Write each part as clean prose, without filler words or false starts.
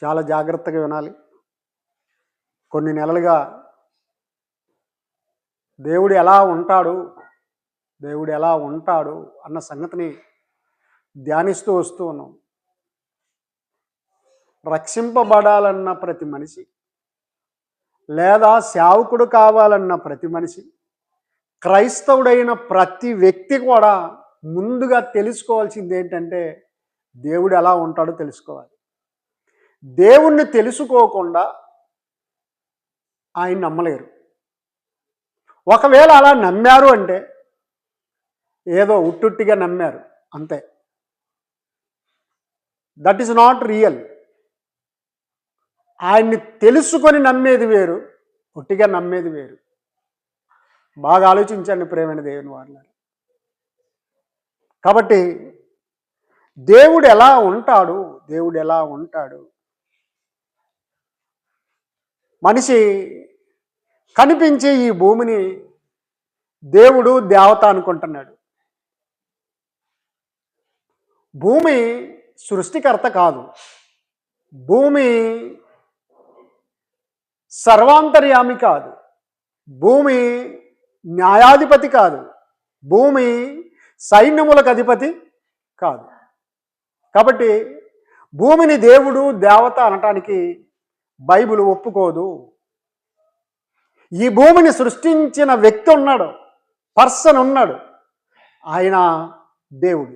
చాలా జాగ్రత్తగా వినాలి. కొన్ని నెలలుగా దేవుడు ఎలా ఉంటాడు, దేవుడు ఎలా ఉంటాడు అన్న సంగతిని ధ్యానిస్తూ వస్తూ ఉన్నాం. రక్షింపబడాలన్న ప్రతి మనిషి, లేదా సేవకుడు కావాలన్న ప్రతి మనిషి, క్రైస్తవుడైన ప్రతి వ్యక్తి కూడా ముందుగా తెలుసుకోవాల్సింది ఏంటంటే దేవుడు ఎలా ఉంటాడో తెలుసుకోవాలి. దేవుణ్ణి తెలుసుకోకుండా ఆయన నమ్మలేరు. ఒకవేళ అలా నమ్మారు అంటే ఏదో ఉట్టుట్టిగా నమ్మారు అంతే. That is not real. ఆయన్ని తెలుసుకొని నమ్మేది వేరు, ఉట్టిగా నమ్మేది వేరు. బాగా ఆలోచించండి ప్రేమైన దేవుని వారులారా. కాబట్టి దేవుడు ఎలా ఉంటాడు, దేవుడు ఎలా ఉంటాడు. మనిషి కనిపించే ఈ భూమిని దేవుడు దేవత అనుకుంటున్నాడు. భూమి సృష్టికర్త కాదు. భూమి సర్వాంతర్యామి కాదు. భూమి న్యాయాధిపతి కాదు. భూమి సైన్యములకు అధిపతి కాదు. కాబట్టి భూమిని దేవుడు దేవత అనటానికి బైబిల్ ఒప్పుకోదు. ఈ భూమిని సృష్టించిన వ్యక్తి ఉన్నాడు, పర్సన్ ఉన్నాడు, ఆయన దేవుడు.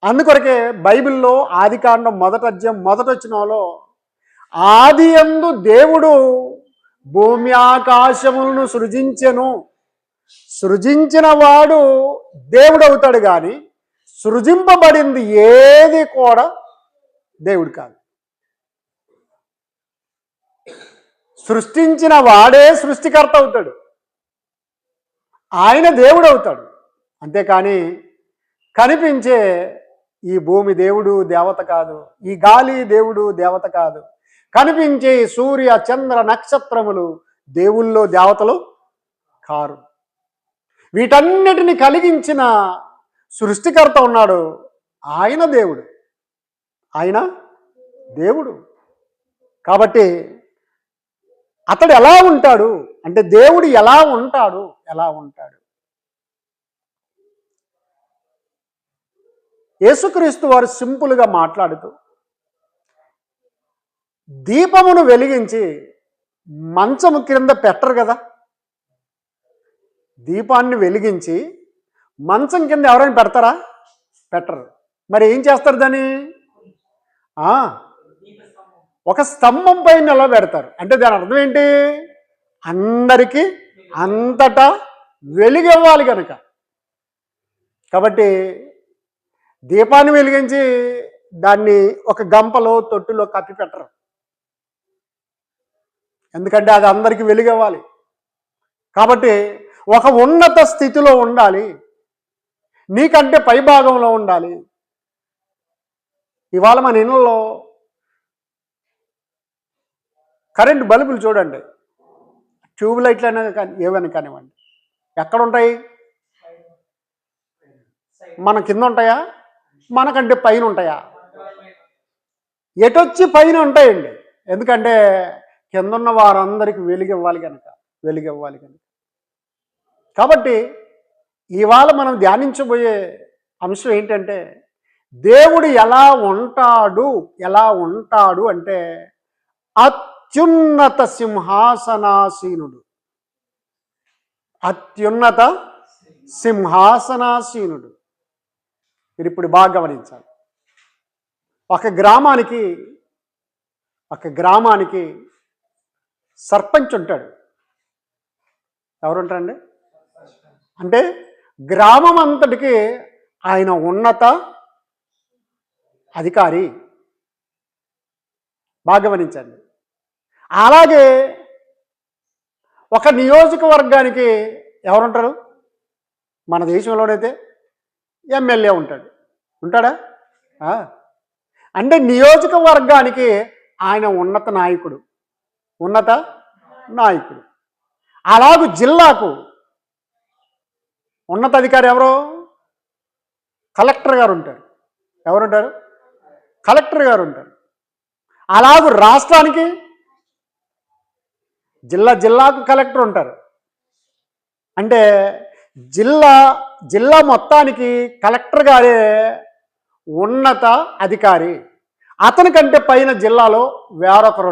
అందుకొరకే బైబిల్లో ఆదికాండం 1వ అధ్యాయం 1వ వచనంలో ఆదియందు దేవుడు భూమి ఆకాశములను సృజించెను. సృజించిన వాడు దేవుడు అవుతాడు, కానీ సృజింపబడింది ఏది కూడా దేవుడు కాదు. సృష్టించిన వాడే సృష్టికర్త అవుతాడు, ఆయన దేవుడు అవుతాడు. అంతేకాని కనిపించే ఈ భూమి దేవుడు దేవత కాదు, ఈ గాలి దేవుడు దేవత కాదు, కనిపించే సూర్య చంద్ర నక్షత్రములు దేవుల్లో దేవతలు కారు. వీటన్నిటిని కలిగించిన సృష్టికర్త ఉన్నాడు, ఆయన దేవుడు, ఆయన దేవుడు. కాబట్టి అతడు ఎలా ఉంటాడు అంటే దేవుడు ఎలా ఉంటాడు, ఎలా ఉంటాడు. యేసుక్రీస్తు వారు సింపుల్గా మాట్లాడుతూ దీపమును వెలిగించి మంచము క్రింద పెట్టరు కదా. దీపాన్ని వెలిగించి మంచం కింద ఎవరైనా పెడతారా? పెట్టరు. మరి ఏం చేస్తారు దాన్ని? ఒక స్తంభం పైన నిలబెడతారు. అంటే దాని అర్థం ఏంటి? అందరికీ అంతటా వెలిగివ్వాలి కనుక. కాబట్టి దీపాన్ని వెలిగించి దాన్ని ఒక గంపలో తొట్టులో కప్పి పెట్టరు. ఎందుకంటే అది అందరికీ వెలిగివ్వాలి. కాబట్టి ఒక ఉన్నత స్థితిలో ఉండాలి, నీకంటే పై భాగంలో ఉండాలి. ఇవాళ మన ఇళ్ళలో కరెంట్ బల్బులు చూడండి, ట్యూబ్ లైట్లు అయినా కానీ ఏవైనా కానివ్వండి, ఎక్కడ ఉంటాయి? మన కింద ఉంటాయా? మనకంటే పైన ఉంటాయా? ఎటొచ్చి పైన ఉంటాయండి. ఎందుకంటే కింద ఉన్న వారందరికీ వెలిగివ్వాలి కనుక. కాబట్టి ఇవాళ మనం ధ్యానించబోయే అంశం ఏంటంటే దేవుడు ఎలా ఉంటాడు అంటే అత్యున్నత సింహాసనాసీనుడు. అత్యున్నత సింహాసనాసీనుడు. మీరు ఇప్పుడు బాగా గమనించాలి. ఒక గ్రామానికి సర్పంచ్ ఉంటాడు. ఎవరుంటారండి? అంటే గ్రామం అంతటికి ఆయన ఉన్నత అధికారి. బాగా గమనించండి. అలాగే ఒక నియోజకవర్గానికి ఎవరుంటారు? మన దేశంలోనైతే ఎమ్మెల్యే ఉంటాడా? అంటే నియోజకవర్గానికి ఆయన ఉన్నత నాయకుడు. అలాగే జిల్లాకు ఉన్నతాధికారి ఎవరు? కలెక్టర్ గారు ఉంటారు. ఎవరుంటారు? కలెక్టర్ గారు ఉంటారు. అలాగూ రాష్ట్రానికి జిల్లాకు కలెక్టర్ ఉంటారు. అంటే జిల్లా మొత్తానికి కలెక్టర్ గారే ఉన్నత అధికారి. అతని కంటే పైన జిల్లాలో వేరొకరు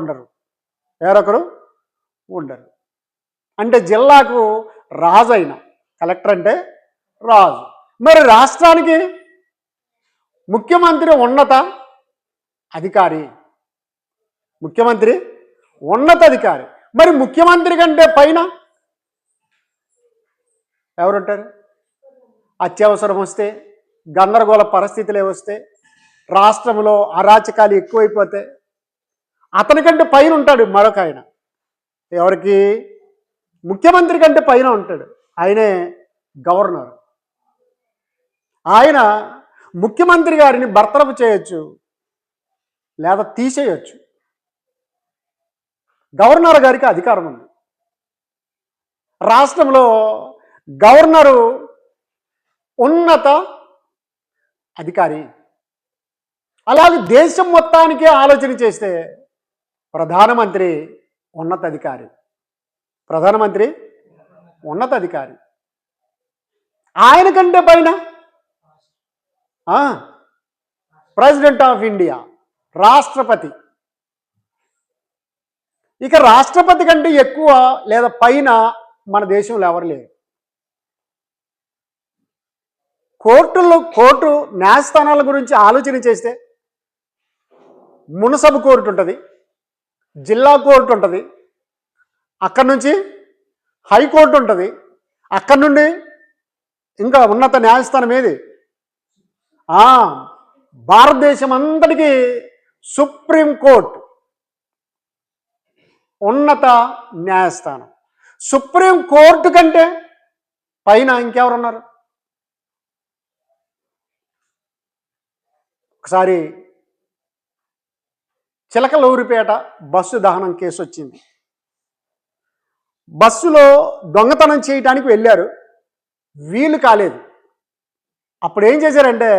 ఉండరు. అంటే జిల్లాకు రాజు అయిన కలెక్టర్ అంటే రాజు. మరి రాష్ట్రానికి ముఖ్యమంత్రి ఉన్నత అధికారి. మరి ముఖ్యమంత్రి కంటే పైన ఎవరుంటారు? అత్యవసరం వస్తే, గందరగోళ పరిస్థితులే వస్తే, రాష్ట్రంలో అరాచకాలు ఎక్కువైపోతే అతనికంటే పైన ఉంటాడు మరొక ఆయన. ఎవరికి? ముఖ్యమంత్రి కంటే పైన ఉంటాడు. ఆయనే గవర్నర్. ఆయన ముఖ్యమంత్రి గారిని బర్తరఫ్ చేయొచ్చు లేదా తీసేయచ్చు. గవర్నర్ గారికి అధికారం ఉంది. రాష్ట్రంలో గవర్నరు ఉన్నత అధికారి. అలాగే దేశం మొత్తానికి ఆలోచన చేస్తే ప్రధానమంత్రి ఉన్నత అధికారి. ఆయన కంటే పైన ప్రెసిడెంట్ ఆఫ్ ఇండియా, రాష్ట్రపతి. ఇక రాష్ట్రపతి కంటే ఎక్కువ లేదా పైన మన దేశంలో ఎవరు లేరు. కోర్టు న్యాయస్థానాల గురించి ఆలోచన చేస్తే మున్సిపల్ కోర్టు ఉంటుంది, జిల్లా కోర్టు ఉంటుంది, అక్కడి నుంచి హైకోర్టు ఉంటుంది, అక్కడి నుండి ఇంకా ఉన్నత న్యాయస్థానం ఏది? భారతదేశం అంతటికీ సుప్రీంకోర్టు ఉన్నత న్యాయస్థానం. సుప్రీంకోర్టు కంటే పైన ఇంకెవరున్నారు? ఒకసారి చిలకలూరిపేట బస్సు దహనం కేసు వచ్చింది. బస్సులో దొంగతనం చేయడానికి వెళ్ళారు, వీలు కాలేదు. అప్పుడు ఏం చేశారంటే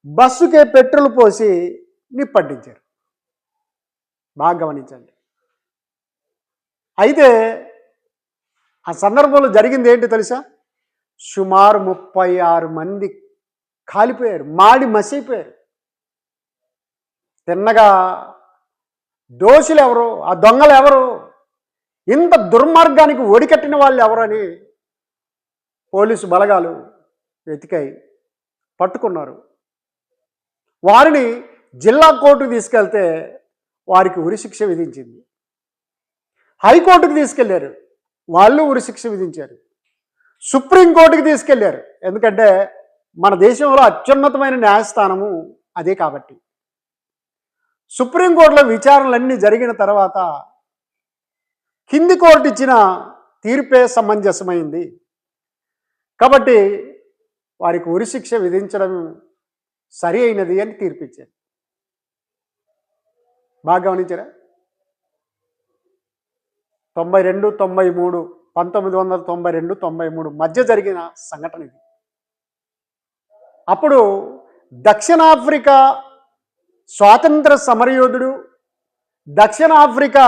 బస్సుకే పెట్రోల్ పోసి నిప్పట్టించారు. బాగా గమనించండి. అయితే ఆ సందర్భంలో జరిగింది ఏంటి తెలుసా? సుమారు 36 మంది కాలిపోయారు, మాడి మసైపోయారు. తిన్నగా దోషులు ఎవరు, ఆ దొంగలు ఎవరు, ఇంత దుర్మార్గానికి ఒడికట్టిన వాళ్ళు ఎవరు అని పోలీసు బలగాలు వెతికాయి, పట్టుకున్నారు. వారిని జిల్లా కోర్టుకు తీసుకెళ్తే వారికి ఉరిశిక్ష విధించింది. హైకోర్టుకు తీసుకెళ్లారు, వాళ్ళు ఉరిశిక్ష విధించారు. సుప్రీంకోర్టుకి తీసుకెళ్లారు, ఎందుకంటే మన దేశంలో అత్యున్నతమైన న్యాయస్థానము అదే కాబట్టి. సుప్రీంకోర్టులో విచారణలన్నీ జరిగిన తర్వాత కింది కోర్టు ఇచ్చిన తీర్పే సమంజసమైంది కాబట్టి వారికి ఉరిశిక్ష విధించడం సరి అయినది అని తీర్పిచ్చారు. బాగా గమనించారా? 92, 93, 1992, 93 మధ్య జరిగిన సంఘటన ఇది. అప్పుడు దక్షిణాఫ్రికా స్వాతంత్ర సమరయోధుడు, దక్షిణాఫ్రికా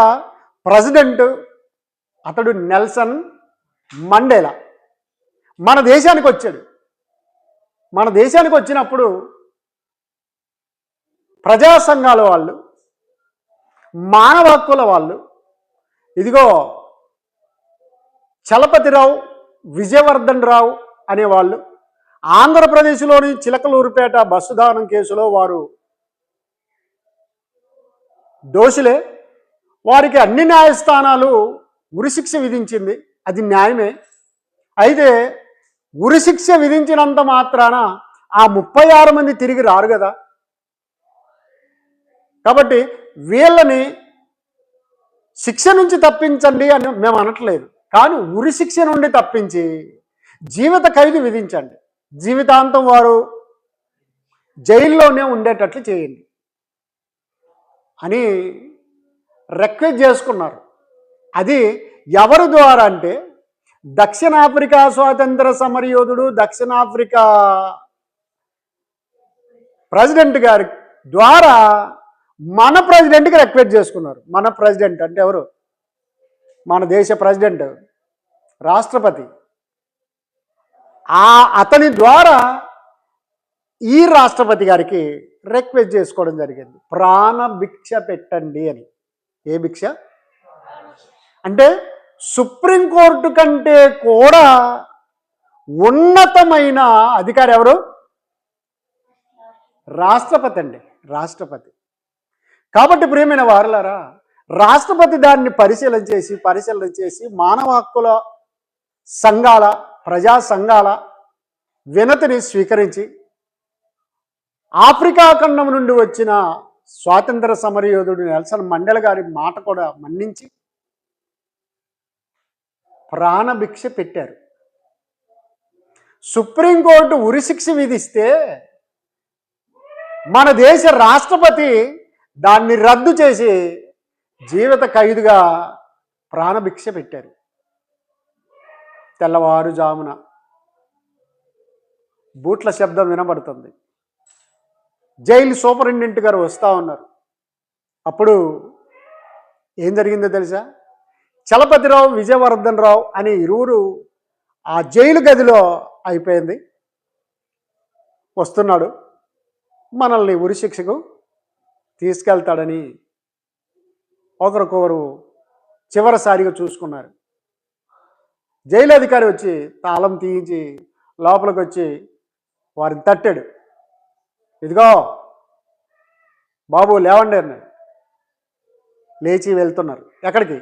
ప్రెసిడెంట్, అతడు నెల్సన్ మండేలా మన దేశానికి వచ్చాడు. మన దేశానికి వచ్చినప్పుడు ప్రజా సంఘాల వాళ్ళు, మానవ హక్కుల వాళ్ళు, ఇదిగో చలపతిరావు, విజయవర్ధన్ రావు అనేవాళ్ళు ఆంధ్రప్రదేశ్లోని చిలకలూరుపేట బస్సు దహనం కేసులో వారు దోషులే. వారికి అన్ని న్యాయస్థానాలు ఉరిశిక్ష విధించింది, అది న్యాయమే. అయితే ఉరిశిక్ష విధించినంత మాత్రాన ఆ 36 మంది తిరిగి రారు కదా. కాబట్టి వీళ్ళని శిక్ష నుంచి తప్పించండి అని మేము అనట్లేదు, కానీ ఉరిశిక్ష నుండి తప్పించి జీవిత ఖైదు విధించండి, జీవితాంతం వారు జైల్లోనే ఉండేటట్లు చేయండి అని రిక్వెస్ట్ చేసుకున్నారు. అది ఎవరి ద్వారా అంటే దక్షిణాఫ్రికా స్వాతంత్ర సమరయోధుడు, దక్షిణాఫ్రికా ప్రెసిడెంట్ గారి ద్వారా మన ప్రెసిడెంట్కి రిక్వెస్ట్ చేసుకున్నారు. మన ప్రెసిడెంట్ అంటే ఎవరు? మన దేశ ప్రెసిడెంట్, రాష్ట్రపతి. అతని ద్వారా ఈ రాష్ట్రపతి గారికి రిక్వెస్ట్ చేసుకోవడం జరిగింది, ప్రాణ భిక్ష పెట్టండి అని. ఏ భిక్ష అంటే సుప్రీంకోర్టు కంటే కూడా ఉన్నతమైన అధికారి ఎవరు? రాష్ట్రపతి అండి, రాష్ట్రపతి. కాబట్టి ప్రియమైన వారలారా, రాష్ట్రపతి దాన్ని పరిశీలన చేసి మానవ హక్కుల సంఘాల, ప్రజా సంఘాల వినతిని స్వీకరించి ఆఫ్రికా ఖండం నుండి వచ్చిన స్వాతంత్ర సమరయోధుడు నెల్సన్ మండేలా గారి మాట కూడా మన్నించి ప్రాణభిక్ష పెట్టారు. సుప్రీంకోర్టు ఉరిశిక్ష విధిస్తే మన దేశ రాష్ట్రపతి దాన్ని రద్దు చేసి జీవిత ఖైదుగా ప్రాణభిక్ష పెట్టారు. తెల్లవారుజామున బూట్ల శబ్దం వినబడుతుంది. జైలు సూపరింటెండెంట్ గారు వస్తూ ఉన్నారు. అప్పుడు ఏం జరిగిందో తెలుసా? చలపతిరావు, విజయవర్ధన్ రావు అనే ఇరువురు ఆ జైలు గదిలో అయిపోయింది. వస్తున్నాడు, మనల్ని ఉరిశిక్షకు తీసుకెళ్తాడని ఒకరికొకరు చివరిసారిగా చూసుకున్నారు. జైలు అధికారి వచ్చి తాళం తీయించి లోపలికి వచ్చి వారిని తట్టాడు. ఇదిగో బాబు లేవండి అన్నాడు. లేచి వెళ్తున్నారు. ఎక్కడికి?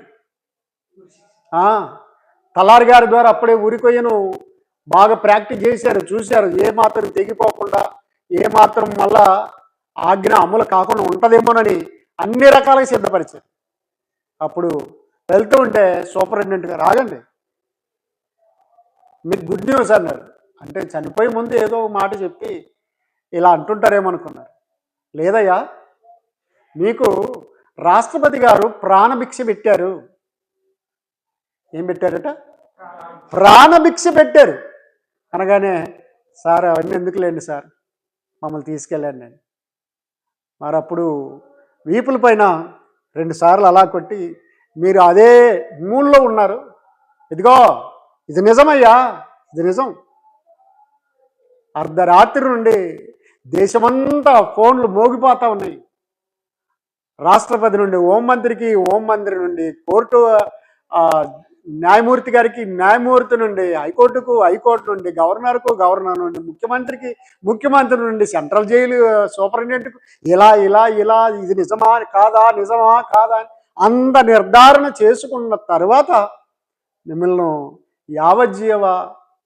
తలారి గారి ద్వారా అప్పుడే ఉరికొయ్యను బాగా ప్రాక్టీస్ చేశారు, చూశారు. ఏ మాత్రం తెగిపోకుండా, ఏ మాత్రం మళ్ళా ఆజ్ఞ అమలు కాకుండా ఉంటుందేమోనని అన్ని రకాలుగా సిద్ధపరిచారు. అప్పుడు వెళ్తూ ఉంటే సూపరింటెండెంట్ గారు, ఆగండి, మీకు గుడ్ న్యూస్ అన్నారు. అంటే చనిపోయే ముందు ఏదో మాట చెప్పి ఇలా అంటుంటారేమనుకున్నారు. లేదయ్యా, మీకు రాష్ట్రపతి గారు ప్రాణభిక్ష పెట్టారు. ఏం పెట్టారట? ప్రాణభిక్ష పెట్టారు అనగానే, సార్ అవన్నీ ఎందుకులేండి సార్, మమ్మల్ని తీసుకెళ్ళండి నేను. మరి అప్పుడు వీపుల పైన 2 సార్లు అలా కొట్టి, మీరు అదే మూడ్లో ఉన్నారు, ఇదిగో ఇది నిజమయ్యా, ఇది నిజం. అర్ధరాత్రి నుండి దేశమంతా ఫోన్లు మోగిపోతూ ఉన్నాయి. రాష్ట్రపతి నుండి హోంమంత్రికి, హోంమంత్రి నుండి కోర్టు న్యాయమూర్తి గారికి, న్యాయమూర్తి నుండి హైకోర్టుకు, హైకోర్టు నుండి గవర్నర్కు, గవర్నర్ నుండి ముఖ్యమంత్రికి, ముఖ్యమంత్రి నుండి సెంట్రల్ జైలు సూపరింటెండెంట్కు, ఇలా ఇలా ఇలా ఇది నిజమా కాదా, నిజమా కాదా అని అంత నిర్ధారణ చేసుకున్న తర్వాత మిమ్మల్ని యావజ్జీవ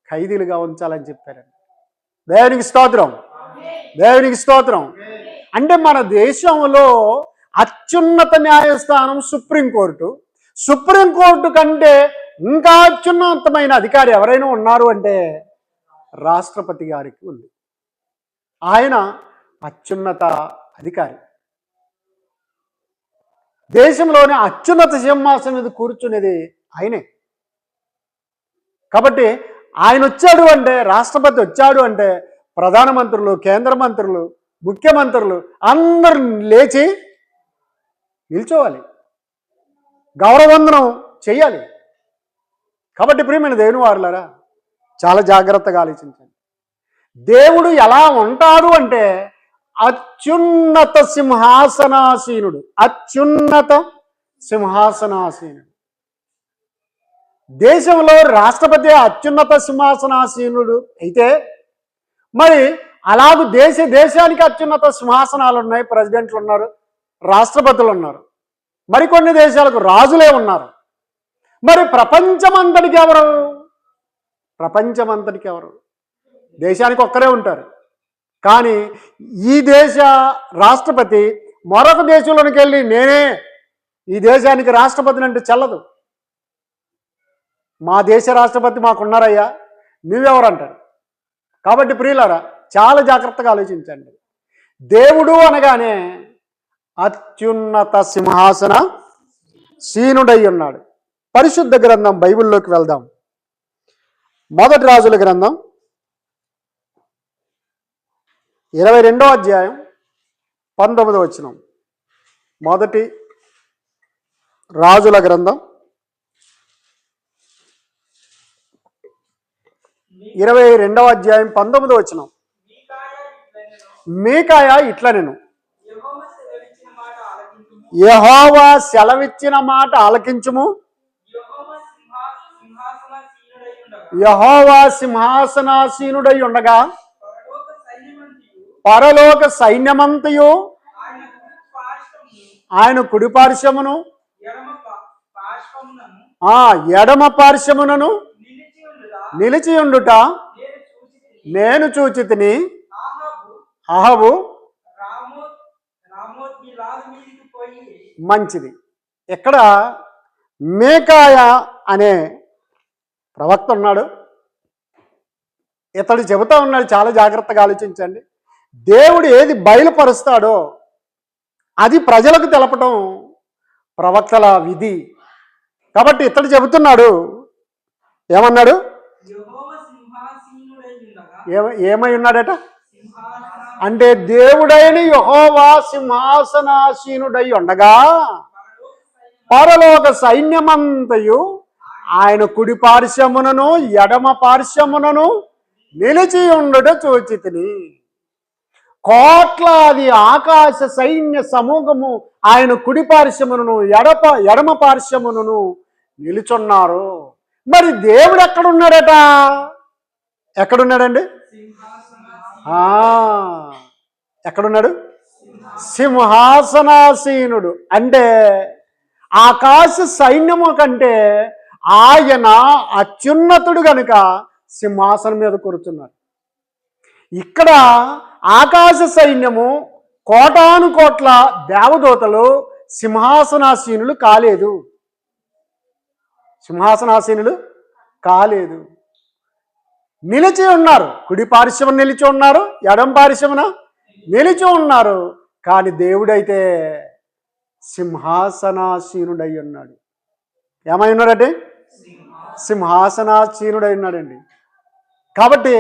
ఖైదీలుగా ఉంచాలని చెప్పారండి. దేవునికి స్తోత్రం, దేవునికి స్తోత్రం. అంటే మన దేశంలో అత్యున్నత న్యాయస్థానం సుప్రీంకోర్టు. సుప్రీంకోర్టు కంటే ఇంకా అత్యున్నతమైన అధికారి ఎవరైనా ఉన్నారు అంటే రాష్ట్రపతి గారికి ఉంది. ఆయన అత్యున్నత అధికారి. దేశంలోనే అత్యున్నత సింహాసనం మీద కూర్చునేది ఆయనే. కాబట్టి ఆయన వచ్చాడు అంటే, రాష్ట్రపతి వచ్చాడు అంటే ప్రధానమంత్రులు, కేంద్ర మంత్రులు, ముఖ్యమంత్రులు అందరూ లేచి నిల్చోవాలి, గౌరవవందనం చేయాలి. కాబట్టి ప్రియమైన దేవుని వారులారా, చాలా జాగ్రత్తగా ఆలోచించండి. దేవుడు ఎలా ఉంటాడు అంటే అత్యున్నత సింహాసనాసీనుడు, అత్యున్నత సింహాసనాసీనుడు. దేశంలో రాష్ట్రపతి అత్యున్నత సింహాసనాసీనుడు అయితే, మరి అలాగూ దేశానికి అత్యున్నత సింహాసనాలు ఉన్నాయి, ప్రెసిడెంట్లు ఉన్నారు, రాష్ట్రపతులు ఉన్నారు. మరికొన్ని దేశాలకు రాజులే ఉన్నారు. మరి ప్రపంచమంతటికి ఎవరు? ప్రపంచమంతటికి ఎవరు? దేశానికి ఒక్కరే ఉంటారు. కానీ ఈ దేశ రాష్ట్రపతి మరొక దేశంలోనికి వెళ్ళి నేనే ఈ దేశానికి రాష్ట్రపతిని అంటే చెల్లదు. మా దేశ రాష్ట్రపతి మాకున్నారయ్యా, నువ్వెవరు అంటారు. కాబట్టి ప్రియులారా, చాలా జాగ్రత్తగా ఆలోచించండి. దేవుడు అనగానే అత్యున్నత సింహాసన సీనుడై ఉన్నాడు. పరిశుద్ధ గ్రంథం బైబిల్లోకి వెళ్దాం. మొదటి రాజుల గ్రంథం 22వ అధ్యాయం 19వ వచనం. మొదటి రాజుల గ్రంథం 22వ అధ్యాయం 19వ వచనం. మీకాయ ఇట్లా నేను యెహోవా సెలవిచ్చిన మాట ఆలకించుము. యెహోవా సింహాసనాసీనుడై ఉండగా పరలోక సైన్యమంతయు ఆయన కుడి పార్శ్వమును ఎడమ పార్శ్వమునను నిలిచి ఉండుట నేను చూచితిని. అహబు మంచిది. ఇక్కడ మీకాయ అనే ప్రవక్త ఉన్నాడు. ఇతడు చెబుతా ఉన్నాడు, చాలా జాగ్రత్తగా ఆలోచించండి. దేవుడు ఏది బయలుపరుస్తాడో అది ప్రజలకు తెలపటం ప్రవక్తల విధి. కాబట్టి ఇతడు చెబుతున్నాడు, ఏమన్నాడు? ఏమై ఉన్నాడట అంటే దేవుడైన యెహోవా సింహాసనాసీనుడై ఉండగా పరలోక సైన్యమంతయు ఆయన కుడి పార్శ్వమునను ఎడమ పార్శ్వమునను నిలిచి ఉండుట చూచితిని. కోట్లాది ఆకాశ సైన్య సమూహము ఆయన కుడి పార్శ్వమును ఎడమ పార్శ్వమును నిలుచున్నారు. మరి దేవుడు ఎక్కడున్నాడట? ఎక్కడున్నాడండి? ఎక్కడున్నాడు? సింహాసనాసీనుడు. అంటే ఆకాశ సైన్యము కంటే ఆయన అత్యున్నతుడు గనుక సింహాసనం మీద కూర్చున్నారు. ఇక్కడ ఆకాశ సైన్యము కోటాను కోట్ల దేవదూతలు సింహాసనాసీనులు కాలేదు. సింహాసనాసీనులు కాలేదు, నిలిచి ఉన్నారు. కుడి పార్శ్వమున నిలిచి ఉన్నారు, ఎడం పార్శ్వమున నిలిచి ఉన్నారు. కానీ దేవుడైతే సింహాసనాసీనుడై ఉన్నాడు. ఏమై ఉన్నాడంటే సింహాసనాసీనుడై ఉన్నాడండి. కాబట్టి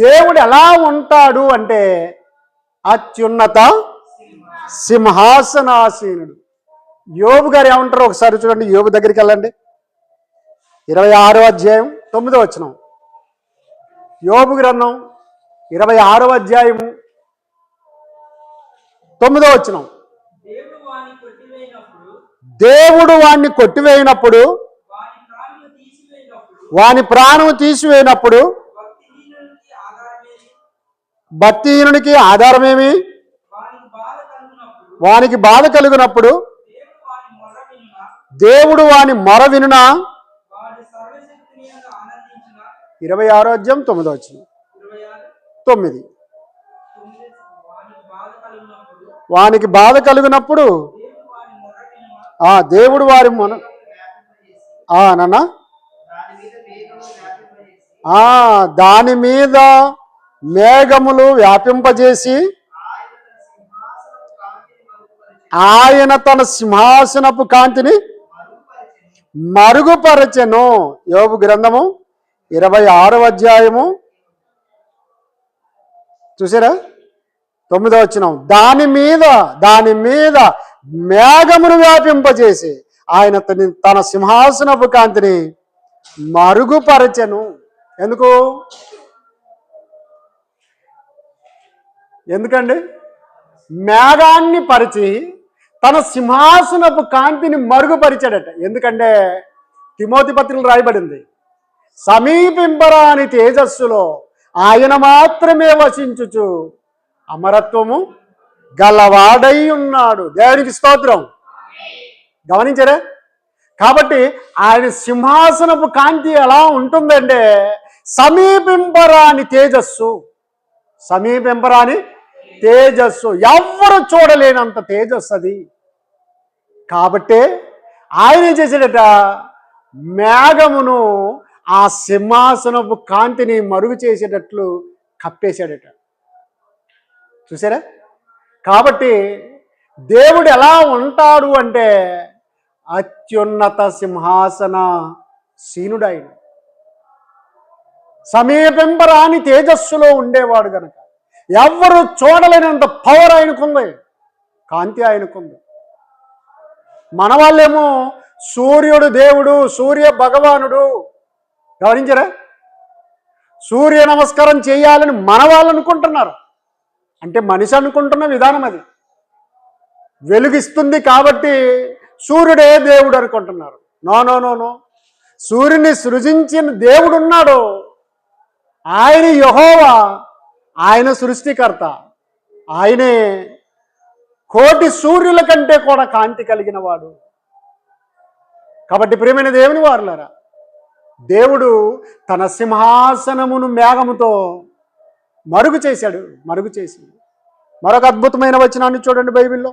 దేవుడు ఎలా ఉంటాడు అంటే అత్యున్నత సింహాసనాసీనుడు. యోబు గారు ఏమంటారో ఒకసారి చూడండి. యోబు దగ్గరికి వెళ్ళండి. 26వ అధ్యాయం 9వ వచనం. యోబు గ్రంథం 26వ అధ్యాయము 9వ వచనం. దేవుడు వాణ్ణి కొట్టివేయినప్పుడు, వాని ప్రాణము తీసివేయినప్పుడు భక్తిహీనునికి ఆధారమేమి? వానికి బాధ కలుగునప్పుడు దేవుడు వాని మొర వినునా? 26వ అధ్యాయం 9వ వచనం. 9. వానికి బాధ కలిగినప్పుడు దేవుడు వారి మొన నాన్న దాని మీద మేఘములు వ్యాపింపజేసి ఆయన తన సింహాసనపు కాంతిని మరుగుపరచెను. యోబు గ్రంథము 26వ అధ్యాయము చూసారా? 9వ వచనం. దాని మీద మేఘమును వ్యాపింపజేసి ఆయన తన సింహాసనపు కాంతిని మరుగుపరచెను. ఎందుకండి? మేఘాన్ని పరిచి తన సింహాసనపు కాంతిని మరుగుపరిచాడట. ఎందుకంటే తిమోతి పత్రికలో రాయబడింది, సమీపింపరాని తేజస్సులో ఆయన మాత్రమే వసించుచు అమరత్వము గలవాడై ఉన్నాడు. దేవునికి స్తోత్రం. గమనించారా? కాబట్టి ఆయన సింహాసనపు కాంతి ఎలా ఉంటుందంటే సమీపింపరాని తేజస్సు. ఎవ్వరు చూడలేనంత తేజస్సు అది. కాబట్టే ఆయన చేసాడట, మేఘమును ఆ సింహాసనపు కాంతిని మరుగు చేసేటట్లు కప్పేశాడట. చూసారా? కాబట్టి దేవుడు ఎలా ఉంటాడు అంటే అత్యున్నత సింహాసన సీనుడైన సమీపింపరాని తేజస్సులో ఉండేవాడు గనక ఎవ్వరు చూడలేనంత పవర్ ఆయనకుంది, కాంతి ఆయనకుంది. మన వాళ్ళేమో సూర్యుడు దేవుడు, సూర్య భగవానుడు. గమనించరా? సూర్య నమస్కారం చేయాలని మన వాళ్ళు అనుకుంటున్నారు. అంటే మనిషి అనుకుంటున్న విధానం అది. వెలుగిస్తుంది కాబట్టి సూర్యుడే దేవుడు అనుకుంటున్నారు. No no no no. సూర్యుని సృజించిన దేవుడు ఉన్నాడు. ఆయన యెహోవా, ఆయన సృష్టికర్త. ఆయనే కోటి సూర్యుల కంటే కూడా కాంతి కలిగిన వాడు. కాబట్టి ప్రియమైన దేవుని వారులారా, దేవుడు తన సింహాసనమును మేఘముతో మరుగు చేశాడు. మరుగు చేసి మరొక అద్భుతమైన వచనాన్ని చూడండి బైబిల్లో.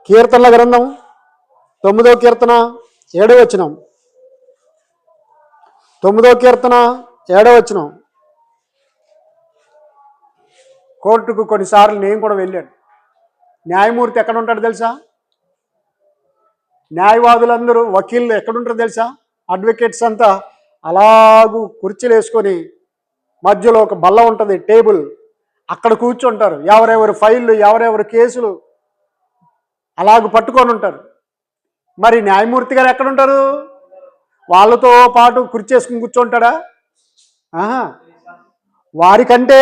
కీర్తనల గ్రంథం 9వ కీర్తన 7వ వచనం. 9వ కీర్తన 7వ వచనం. కోర్టుకు కొన్నిసార్లు నేను కూడా వెళ్ళాను. న్యాయమూర్తి ఎక్కడ ఉంటాడు తెలుసా? న్యాయవాదులందరూ, వకీళ్ళు ఎక్కడుంటారో తెలుసా? అడ్వకేట్స్ అంతా అలాగూ కుర్చీలు వేసుకొని మధ్యలో ఒక బల్ల ఉంటుంది, టేబుల్. అక్కడ కూర్చుంటారు. ఎవరెవరు ఫైళ్ళు, ఎవరెవరు కేసులు అలాగూ పట్టుకొని ఉంటారు. మరి న్యాయమూర్తి గారు ఎక్కడుంటారు? వాళ్ళతో పాటు కుర్చీ వేసుకుని కూర్చుంటాడా? వారికంటే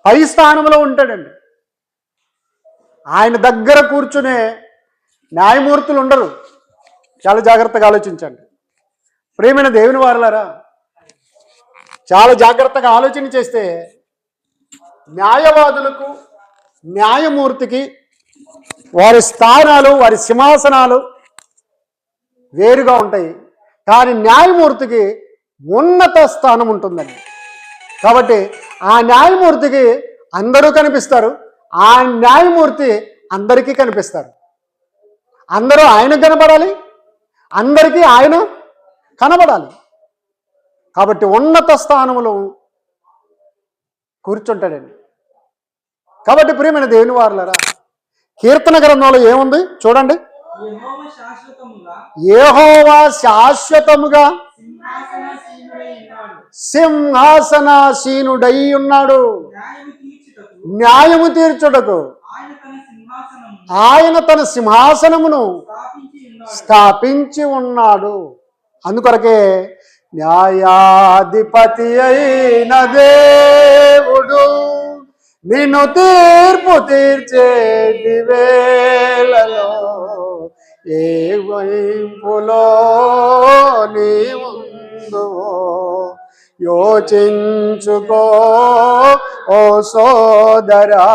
పై స్థానంలో ఉంటాడండి. ఆయన దగ్గర కూర్చునే న్యాయమూర్తులు ఉండరు. చాలా జాగ్రత్తగా ఆలోచించండి ప్రియమైన దేవుని వారలారా. చాలా జాగ్రత్తగా ఆలోచన చేస్తే న్యాయవాదులకు, న్యాయమూర్తికి వారి స్థానాలు, వారి సింహాసనాలు వేరుగా ఉంటాయి. కానీ న్యాయమూర్తికి ఉన్నత స్థానం ఉంటుందండి. కాబట్టి ఆ న్యాయమూర్తికి అందరూ కనిపిస్తారు. ఆ న్యాయమూర్తి అందరికీ కనిపిస్తారు. అందరూ ఆయన కనబడాలి, అందరికీ ఆయన కనబడాలి. కాబట్టి ఉన్నత స్థానంలో కూర్చుంటాడండి. కాబట్టి ప్రియమైన దేవుని వారులారా, కీర్తన గ్రంథంలో ఏముంది చూడండి. యెహోవా శాశ్వతముగా సింహాసనాసీనుడై ఉన్నాడు. న్యాయము తీర్చుటకు ఆయన తన సింహాసనమును స్థాపించి ఉన్నాడు. అందుకొరకే న్యాయాధిపతి అయిన దేవుడు నిన్ను తీర్పు తీర్చేటి వేళలో ఏ వైపులో నీవుందువో యోచించుకో ఓ సోదరా.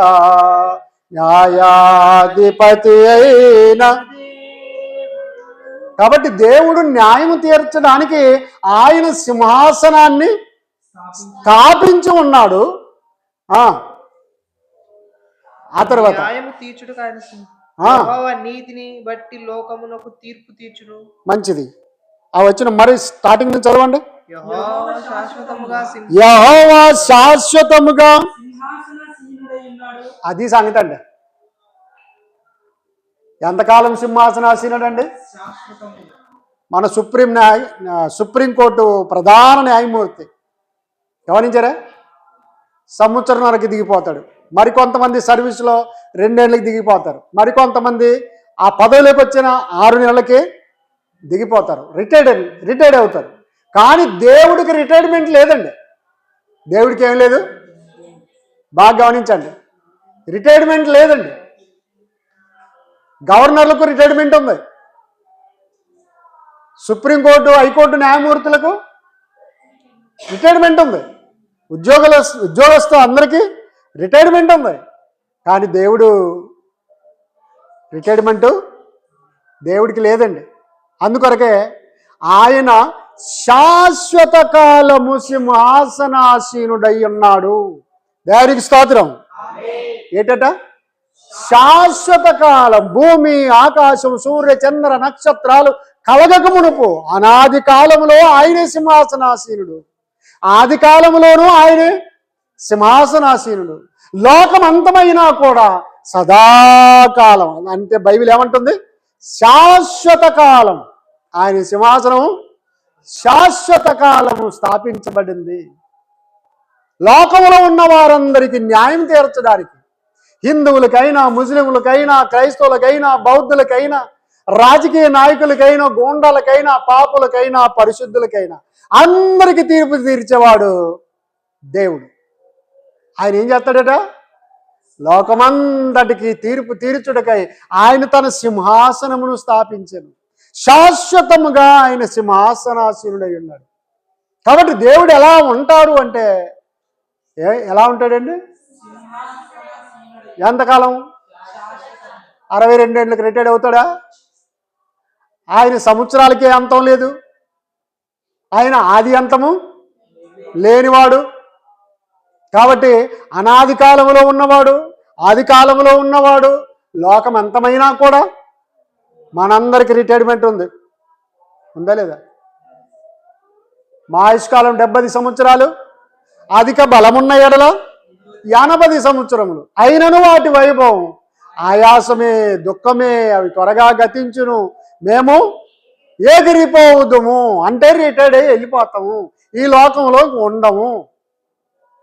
న్యాయాధిపతి అయిన, కాబట్టి దేవుడు న్యాయం తీర్చడానికి ఆయన సింహాసనాన్ని స్థాపించి ఉన్నాడు. ఆ తర్వాత నీతిని బట్టి లోకమునకు తీర్పు తీర్చును. మంచిది. ఆ వచ్చిన మరి స్టార్టింగ్ నుంచి చదవండి. యెహోవా శాశ్వతముగా అది సంగతి అండి. ఎంతకాలం సింహాసనాసీనుడు అండి? మన సుప్రీంకోర్టు ప్రధాన న్యాయమూర్తి గమనించారా? సంవత్సరంన్నరకి దిగిపోతాడు. మరికొంతమంది సర్వీసులో 2 ఏళ్ళకి దిగిపోతారు. మరికొంతమంది ఆ పదవిలోకి వచ్చిన 6 నెలలకి దిగిపోతారు, రిటైర్డ్ అవుతారు. కానీ దేవుడికి రిటైర్మెంట్ లేదండి. దేవుడికి ఏం లేదు, బాగా గమనించండి. రిటైర్మెంట్ లేదండి. గవర్నర్లకు రిటైర్మెంట్ ఉంది. సుప్రీంకోర్టు, హైకోర్టు న్యాయమూర్తులకు రిటైర్మెంట్ ఉంది. ఉద్యోగస్తులు అందరికీ రిటైర్మెంట్ ఉంది. కానీ దేవుడు రిటైర్మెంటు దేవుడికి లేదండి. అందుకొరకే ఆయన శాశ్వత కాలము సింహాసనాసీనుడై ఉన్నాడు. దేవునికి స్తోత్రం. ఏటట? శాశ్వత కాలం. భూమి, ఆకాశం, సూర్య, చంద్ర, నక్షత్రాలు కలగక మునుపు అనాది కాలంలో ఆయనే సింహాసనాసీనుడు. ఆది కాలంలోనూ ఆయనే సింహాసనాసీనుడు. లోకం అంతమైనా కూడా సదాకాలం, అంటే బైబిల్ ఏమంటుంది? శాశ్వత కాలం. ఆయన సింహాసనం శాశ్వత కాలము స్థాపించబడింది. లోకంలో ఉన్న వారందరికీ న్యాయం తీర్చడానికి, హిందువులకైనా, ముస్లింలకైనా, క్రైస్తవులకైనా, బౌద్ధులకైనా, రాజకీయ నాయకులకైనా, గూండాలకైనా, పాపులకైనా, పరిశుద్ధులకైనా అందరికీ తీర్పు తీర్చేవాడు దేవుడు. ఆయన ఏం చేస్తాడట? లోకమంతటికి తీర్పు తీర్చుటకై ఆయన తన సింహాసనమును స్థాపించెను. శాశ్వతముగా ఆయన సింహాసనాసీనుడై ఉన్నాడు. కాబట్టి దేవుడు ఎలా ఉంటాడు అంటే ఎలా ఉంటాడండి? ఎంతకాలం? 62 ఏళ్ళకి రిటైర్డ్ అవుతాడా? ఆయన సంవత్సరాలకే అంతం లేదు. ఆయన ఆది అంతము లేనివాడు. కాబట్టి అనాది కాలంలో ఉన్నవాడు, ఆది కాలంలో ఉన్నవాడు. లోకం అంతమైనా కూడా మనందరికి రిటైర్మెంట్ ఉంది. ఉందా లేదా? మా ఆయుష్కాలం 70 సంవత్సరాలు, అధిక బలమున్న ఎడల 80 సంవత్సరములు. అయినను వాటి వైభవం ఆయాసమే, దుఃఖమే, అవి త్వరగా గతించును. మేము ఎగిరిపోవుదుము అంటే రిటైర్డ్ అయ్యి వెళ్ళిపోతాము. ఈ లోకంలో ఉండము.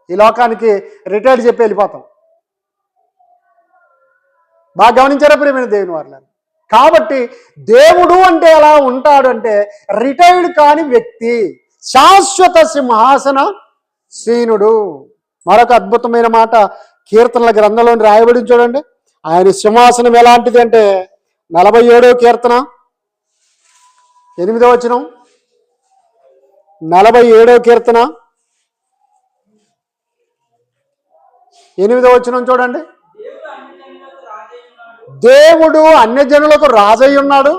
ఈ లోకానికి రిటైర్డ్ చెప్పి వెళ్ళిపోతాం. బాగా గమనించారా ప్రియమైన దేవుని వారులారా? కాబట్టి దేవుడు అంటే ఎలా ఉంటాడు అంటే రిటైర్డ్ కాని వ్యక్తి, శాశ్వత సింహాసన సీనుడు. మరొక అద్భుతమైన మాట కీర్తనల గ్రంథంలో రాయబడి చూడండి. ఆయన సింహాసనం ఎలాంటిది అంటే 47వ కీర్తన 8వ వచనం, 47వ కీర్తన 8వ వచనం చూడండి. దేవుడు అన్యజనులకు రాజై ఉన్నాడు.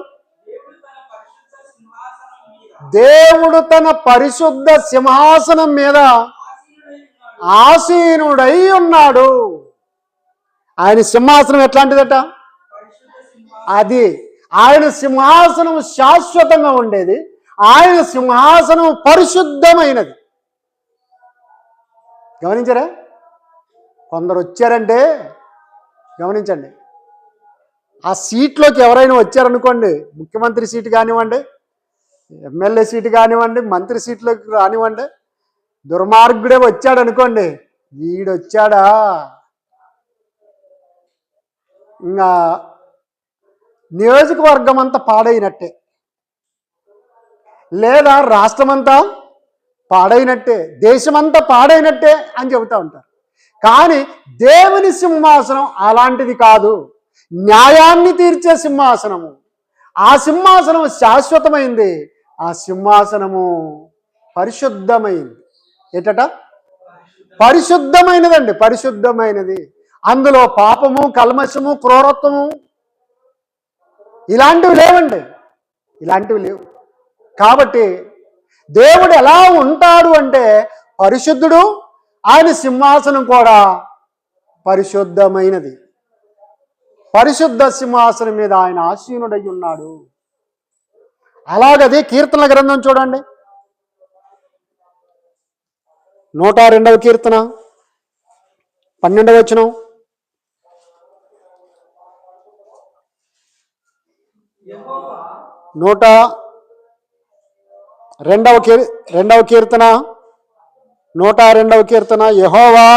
దేవుడు తన పరిశుద్ధ సింహాసనం మీద ఆసీనుడై ఉన్నాడు. ఆయన సింహాసనం ఎట్లాంటిదట? అది ఆయన సింహాసనం శాశ్వతంగా ఉండేది. ఆయన సింహాసనం పరిశుద్ధమైనది. గమనించారా? కొందరు వచ్చారంటే గమనించండి, ఆ సీట్లోకి ఎవరైనా వచ్చారనుకోండి, ముఖ్యమంత్రి సీటు కానివ్వండి, ఎమ్మెల్యే సీటు కానివ్వండి, మంత్రి సీట్లోకి రానివ్వండి, దుర్మార్గుడే వచ్చాడు అనుకోండి, వీడొచ్చాడా ఇంకా నియోజకవర్గం అంతా పాడైనట్టే, లేదా రాష్ట్రమంతా పాడైనట్టే, దేశమంతా పాడైనట్టే అని చెబుతూ ఉంటారు. కానీ దేవుని సింహాసనం అలాంటిది కాదు. న్యాయాన్ని తీర్చే సింహాసనము. ఆ సింహాసనం శాశ్వతమైంది. ఆ సింహాసనము పరిశుద్ధమైంది. ఏటట? పరిశుద్ధమైనదండి, పరిశుద్ధమైనది. అందులో పాపము, కల్మషము, క్రూరత్వము ఇలాంటివి లేవండి, ఇలాంటివి లేవు. కాబట్టి దేవుడు ఎలా ఉంటాడు అంటే పరిశుద్ధుడు. ఆయన సింహాసనం కూడా పరిశుద్ధమైనది. పరిశుద్ధ సింహాసనం మీద ఆయన ఆసీనుడై ఉన్నాడు. అలాగది కీర్తనల గ్రంథం చూడండి, 102వ కీర్తన 12వ వచనం. నూట రెండవ కీర్తన 102వ కీర్తన. యెహోవా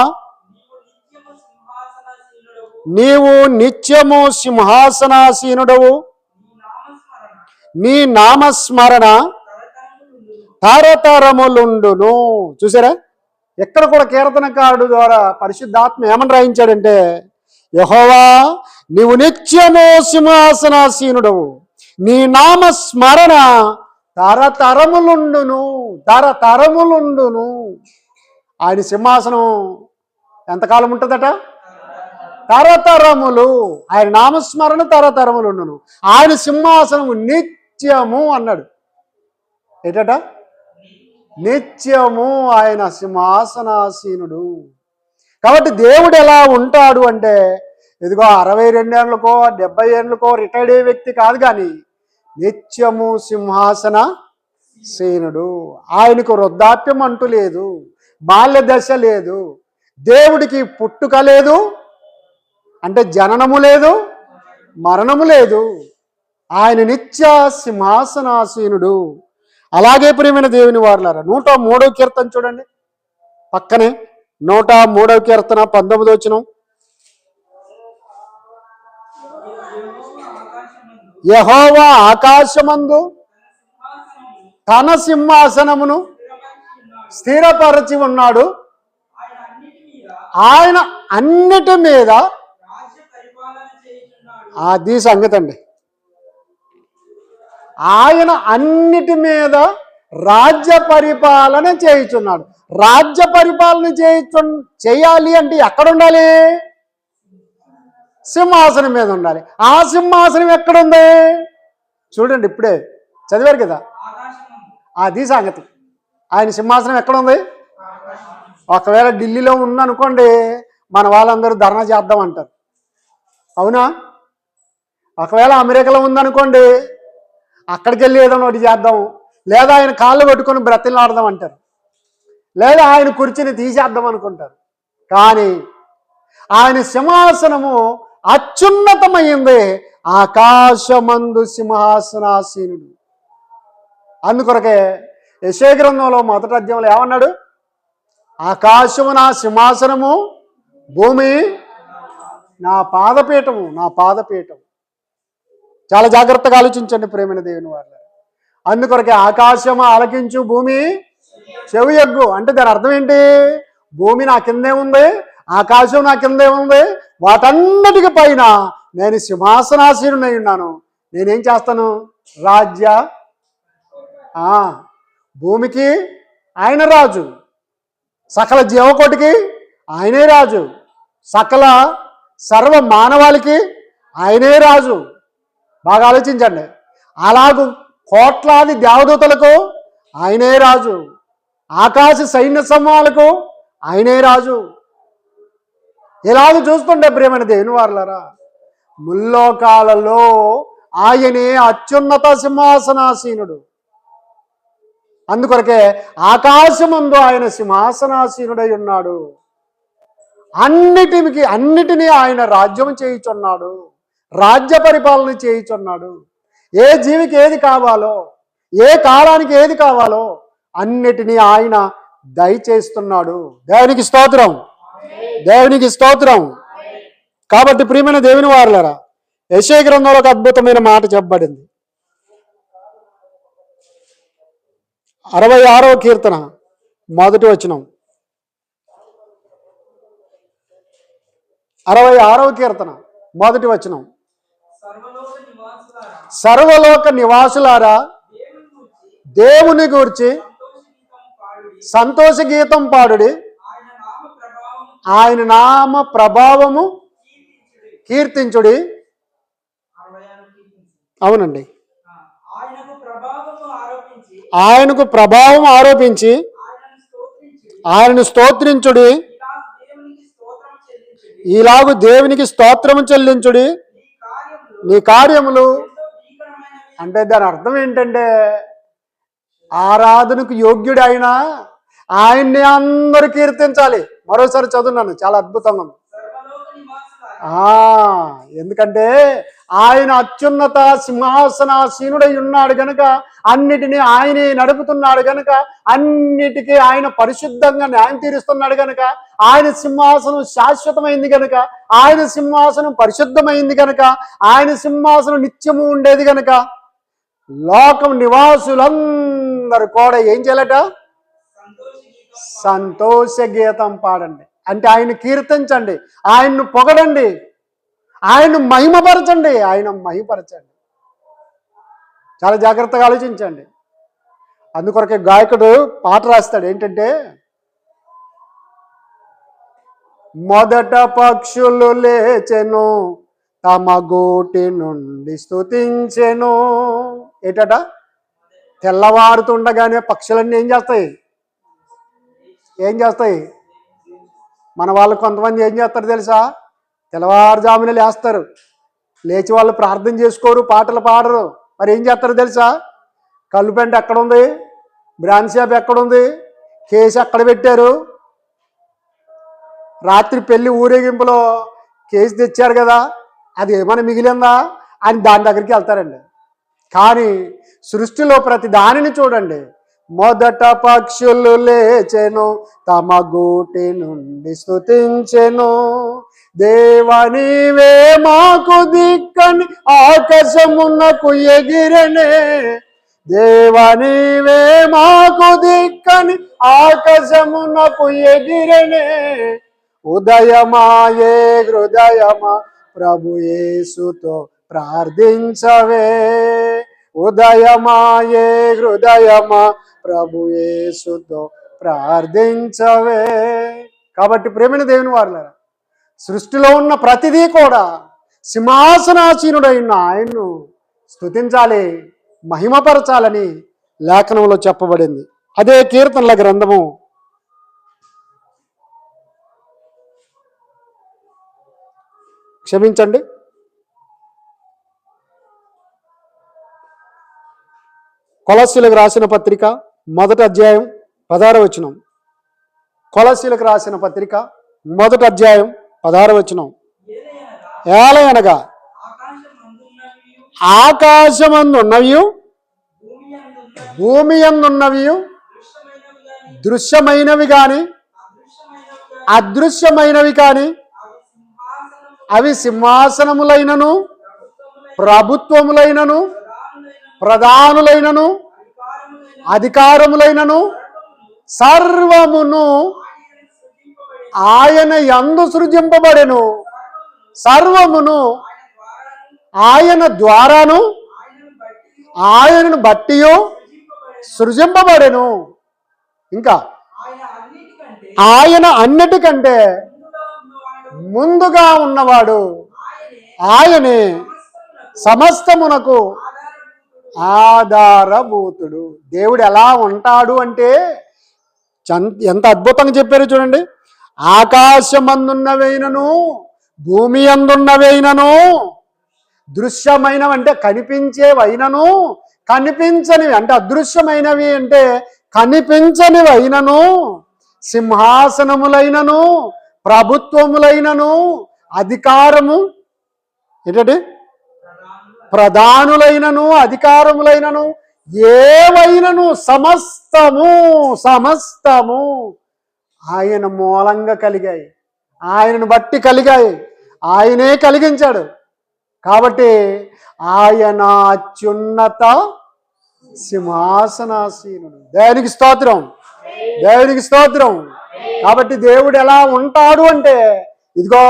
నీవు నిత్యము సింహాసనాసీనుడవు, నీ నామస్మరణ తరతరములుండును. చూసారా? ఎక్కడ కూడా కీర్తనకారుడు ద్వారా పరిశుద్ధాత్మ ఏమని రాయించాడంటే, యెహోవా నీవు నిత్యము సింహాసనాసీనుడవు, నీ నామస్మరణ తరతరములుండును, తరతరములుండును. ఆయన సింహాసనం ఎంతకాలం ఉంటుందట? తరతరములు. ఆయన నామస్మరణ తరతరములుండును. ఆయన సింహాసనము నిత్యము అన్నాడు. ఏటట? నిత్యము ఆయన సింహాసనాసీనుడు. కాబట్టి దేవుడు ఎలా ఉంటాడు అంటే ఇదిగో 62 ఏళ్ళకో 70 ఏళ్ళకో రిటైర్డ్ అయ్యే వ్యక్తి కాదు, కానీ నిత్యము సింహాసన సీనుడు. ఆయనకు వృద్ధాప్యం అంటూ లేదు, బాల్య దశ లేదు, దేవుడికి పుట్టుక లేదు అంటే జననము లేదు, మరణము లేదు. ఆయన నిత్య సింహాసనాసీనుడు. అలాగే ప్రియమైన దేవుని వారలారా 103వ కీర్తన చూడండి, పక్కనే 103వ కీర్తన 19వ వచనం. యెహోవా ఆకాశమందు తన సింహాసనమును స్థిరపరచి ఉన్నాడు. ఆయన అన్నిటి మీద అది సంగతి అండి. ఆయన అన్నిటి మీద రాజ్య పరిపాలన చేయుచున్నాడు. రాజ్య పరిపాలన చేయాలి అంటే ఎక్కడ ఉండాలి? సింహాసనం మీద ఉండాలి. ఆ సింహాసనం ఎక్కడుంది? చూడండి, ఇప్పుడే చదివారు కదా, అది సంగతి. ఆయన సింహాసనం ఎక్కడుంది? ఒకవేళ ఢిల్లీలో ఉందనుకోండి, మన వాళ్ళందరూ ధర్నా చేద్దాం అంటారు, అవునా? ఒకవేళ అమెరికాలో ఉందనుకోండి, అక్కడికి వెళ్ళి ఏదో ఒకటి చేద్దాం, లేదా ఆయన కాళ్ళు పట్టుకొని బ్రతిలాడదాం అంటారు, లేదా ఆయన కుర్చీని తీసేద్దాం అనుకుంటారు. కానీ ఆయన సింహాసనము అత్యున్నతమైంది, ఆకాశమందు సింహాసనాసీనుడు. అందుకొరకే యెషయా గ్రంథంలో 1వ అధ్యాయంలో ఏమన్నాడు? ఆకాశము నా సింహాసనము, భూమి నా పాదపీఠము, నా పాదపీఠం. చాలా జాగ్రత్తగా ఆలోచించండి ప్రేమైన దేవుని వారు. అందుకొరకే ఆకాశము ఆలకించు, భూమి చెవియొగ్గు. అంటే దాని అర్థం ఏంటి? భూమి నా కిందే ఉంది, ఆకాశం నా కిందే ఉంది, వాటన్నిటికి పైన నేను సింహాసనాసీనుడై ఉన్నాను. నేనేం చేస్తాను? రాజ్య భూమికి ఆయన రాజు, సకల జీవకోటికి ఆయనే రాజు, సకల సర్వ మానవాళికి ఆయనే రాజు. బాగా ఆలోచించండి. అలాగూ కోట్లాది దేవదూతలకు ఆయనే రాజు, ఆకాశ సైన్య సమూహాలకు ఆయనే రాజు. ఇలాగ చూస్తుంటే ప్రియమైన దేవుని వారలారా, ముల్లోకాలలో ఆయనే అత్యున్నత సింహాసనాసీనుడు. అందుకొరకే ఆకాశమందు ఆయన సింహాసనాసీనుడై ఉన్నాడు. అన్నిటినీ ఆయన రాజ్యం చేయుచున్నాడు, రాజ్య పరిపాలన చేయుచున్నాడు. ఏ జీవికి ఏది కావాలో, ఏ కాలానికి ఏది కావాలో అన్నిటినీ ఆయన దయచేస్తున్నాడు. దేవునికి స్తోత్రం, దేవునికి స్తోత్రం. కాబట్టి ప్రియమైన దేవుని వారలారా, యెషయా గ్రంథంలో ఒక అద్భుతమైన మాట చెప్పబడింది. 66వ కీర్తన 1వ వచనం. 66వ కీర్తన 1వ వచనం. సర్వలోక నివాసులారా, దేవుని గూర్చి సంతోష గీతం పాడుడి, ఆయన నామ ప్రభావము కీర్తించుడి. అవునండి, ఆయనకు ప్రభావం ఆరోపించి ఆయనను స్తోత్రించుడి, ఇలాగు దేవునికి స్తోత్రము చెల్లించుడి. నీ కార్యములు అంటే దాని అర్థం ఏంటంటే, ఆరాధనకు యోగ్యుడు ఆయన, ఆయన్ని అందరూ కీర్తించాలి. మరోసారి చదువున్నాను, చాలా అద్భుతంగా ఉంది. ఎందుకంటే ఆయన అత్యున్నత సింహాసనాసీనుడై ఉన్నాడు గనుక, అన్నిటినీ ఆయనే నడుపుతున్నాడు గనుక, అన్నిటికీ ఆయన పరిశుద్ధంగా న్యాయం తీరుస్తున్నాడు గనుక, ఆయన సింహాసనం శాశ్వతమైంది గనుక, ఆయన సింహాసనం పరిశుద్ధమైంది గనుక, ఆయన సింహాసనం నిత్యము ఉండేది గనుక, లోకం నివాసులందరూ కూడా ఏం చేయాలట? సంతోష గీతం పాడండి. అంటే ఆయన కీర్తించండి, ఆయన్ను పొగడండి, ఆయన్ను మహిమపరచండి, ఆయన మహిమపరచండి. చాలా జాగ్రత్తగా ఆలోచించండి. అందుకొరకే గాయకుడు పాట రాస్తాడు, ఏంటంటే, మొదట పక్షులు లేచెను, తమ గూటి నుండి స్తుతించెను. ఏటట? తెల్లవారుతుండగానే పక్షులన్నీ ఏం చేస్తాయి? మన వాళ్ళు కొంతమంది ఏం చేస్తారు తెలుసా? తెల్లవారుజామున లేస్తారు, లేచి వాళ్ళు ప్రార్థన చేసుకోరు, పాటలు పాడరు. మరి ఏం చేస్తారు తెలుసా? కళ్ళు పెంట ఎక్కడుంది, బ్రాండ్ షాప్ ఎక్కడుంది, కేసు ఎక్కడ పెట్టారు, రాత్రి పెళ్లి ఊరేగింపులో కేసు తెచ్చారు కదా, అది ఏమైనా మిగిలిందా అని దాని దగ్గరికి వెళ్తారండి. కానీ సృష్టిలో ప్రతి దానిని చూడండి, మొదట పక్షులు లేచెను, తమ గూటి నుండి స్తుతించెను, దేవా నీవే మాకు దిక్కని ఆకాశమునకు ఎగిరనే. దేవా నీవే మాకు దిక్కని ఆకాశమునకు ఎగిరనే. ఉదయమాయే హృదయమా ప్రభు యేసుతో ప్రార్థించవే. ఉదయమాయే హృదయమా ప్రభు యేసుతో ప్రార్థించవే. కాబట్టి ప్రేమైన దేవుని వారలారా, సృష్టిలో ఉన్న ప్రతిదీ కూడా సింహాసనాసీనుడైన ఆయన్ను స్తుతించాలి, మహిమపరచాలని లేఖనంలో చెప్పబడింది. అదే కీర్తనల గ్రంథము క్షమించండి, కొలస్సీలకు రాసిన పత్రిక 1వ అధ్యాయం 16వ వచనం. కొలస్సీలకు రాసిన పత్రిక 1వ అధ్యాయం 16వ వచనం. ఏలయనగా ఆకాశమందున్నవి భూమి యందున్నవి దృశ్యమైనవి కాని అదృశ్యమైనవి కాని అవి సింహాసనములైనను ప్రభుత్వములైనను ప్రధానులైనను అధికారములైనను సర్వమును ఆయన యందు సృజింపబడెను. సర్వమును ఆయన ద్వారాను ఆయనను బట్టి సృజింపబడెను. ఇంకా ఆయన అన్నిటికంటే ముందుగా ఉన్నవాడు, ఆయనే సమస్తమునకు ఆధారభూతుడు. దేవుడు ఎలా ఉంటాడు అంటే ఎంత అద్భుతంగా చెప్పారు చూడండి. ఆకాశమందున్నవైనను భూమి అందున్నవైనను దృశ్యమైనవి అంటే కనిపించేవైనను, కనిపించనివి అంటే అదృశ్యమైనవి అంటే కనిపించనివి అయినను, సింహాసనములైనను ప్రభుత్వములైనను అధికారము ఏంటంటే ప్రధానులైనను అధికారములైనను ఏవైనను సమస్తము ఆయన మూలంగా కలిగాయి, ఆయనను బట్టి కలిగాయి, ఆయనే కలిగించాడు. కాబట్టి ఆయన అత్యున్నత సింహాసనాసీనుడు. దేవునికి స్తోత్రం, దేవునికి స్తోత్రం. కాబట్టి దేవుడు ఎలా ఉంటాడు అంటే ఇదిగో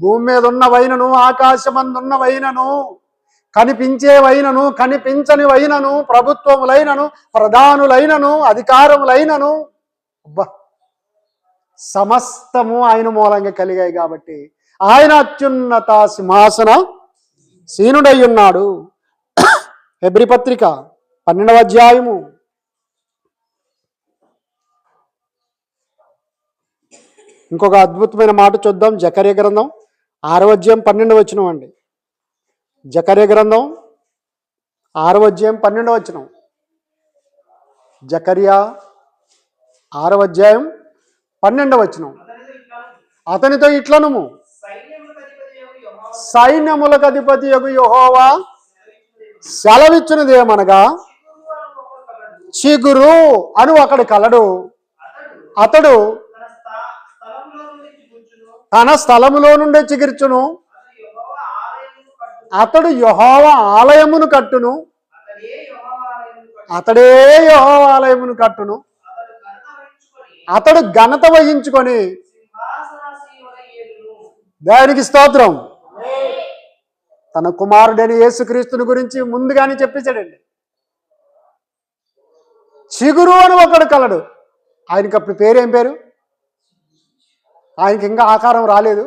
భూమి మీద ఉన్నవైనను ఆకాశమందున్నవైనను కనిపించేవైనను కనిపించనివైనను ప్రభుత్వములైనను ప్రధానులైనను అధికారములైనను సమస్తము ఆయన మూలంగా కలిగాయి. కాబట్టి ఆయన అత్యున్నత సింహాసన సీనుడై ఉన్నాడు. హెబ్రీ పత్రిక 12వ అధ్యాయము ఇంకొక అద్భుతమైన మాట చూద్దాం. జకర్యా గ్రంథం 6వ అధ్యాయం 12వ వచనం అండి. జకర్యా గ్రంథం 6వ అధ్యాయం 12వ వచనం. జకర్యా 6వ అధ్యాయం 12వ వచనం. అతనితో ఇట్లనుము, సైన్యములకు అధిపతియగు యెహోవా సెలవిచ్చినదేమనగా చిగురు అను ఒకడు కలడు, అతడు తన స్థలములో నుండి చిగుర్చును, అతడు యెహోవా ఆలయమును కట్టును, అతడే యెహోవా ఆలయమును కట్టును, అతడు ఘనత వహించుకొని. దేవునికి స్తోత్రం. తన కుమారుడైన యేసుక్రీస్తుని గురించి ముందుగానే చెప్పేశాడండి. చిగురు అని ఒకడు కలడు. ఆయనకి అప్పుడు పేరేం పేరు? ఆయనకి ఇంకా ఆకారం రాలేదు,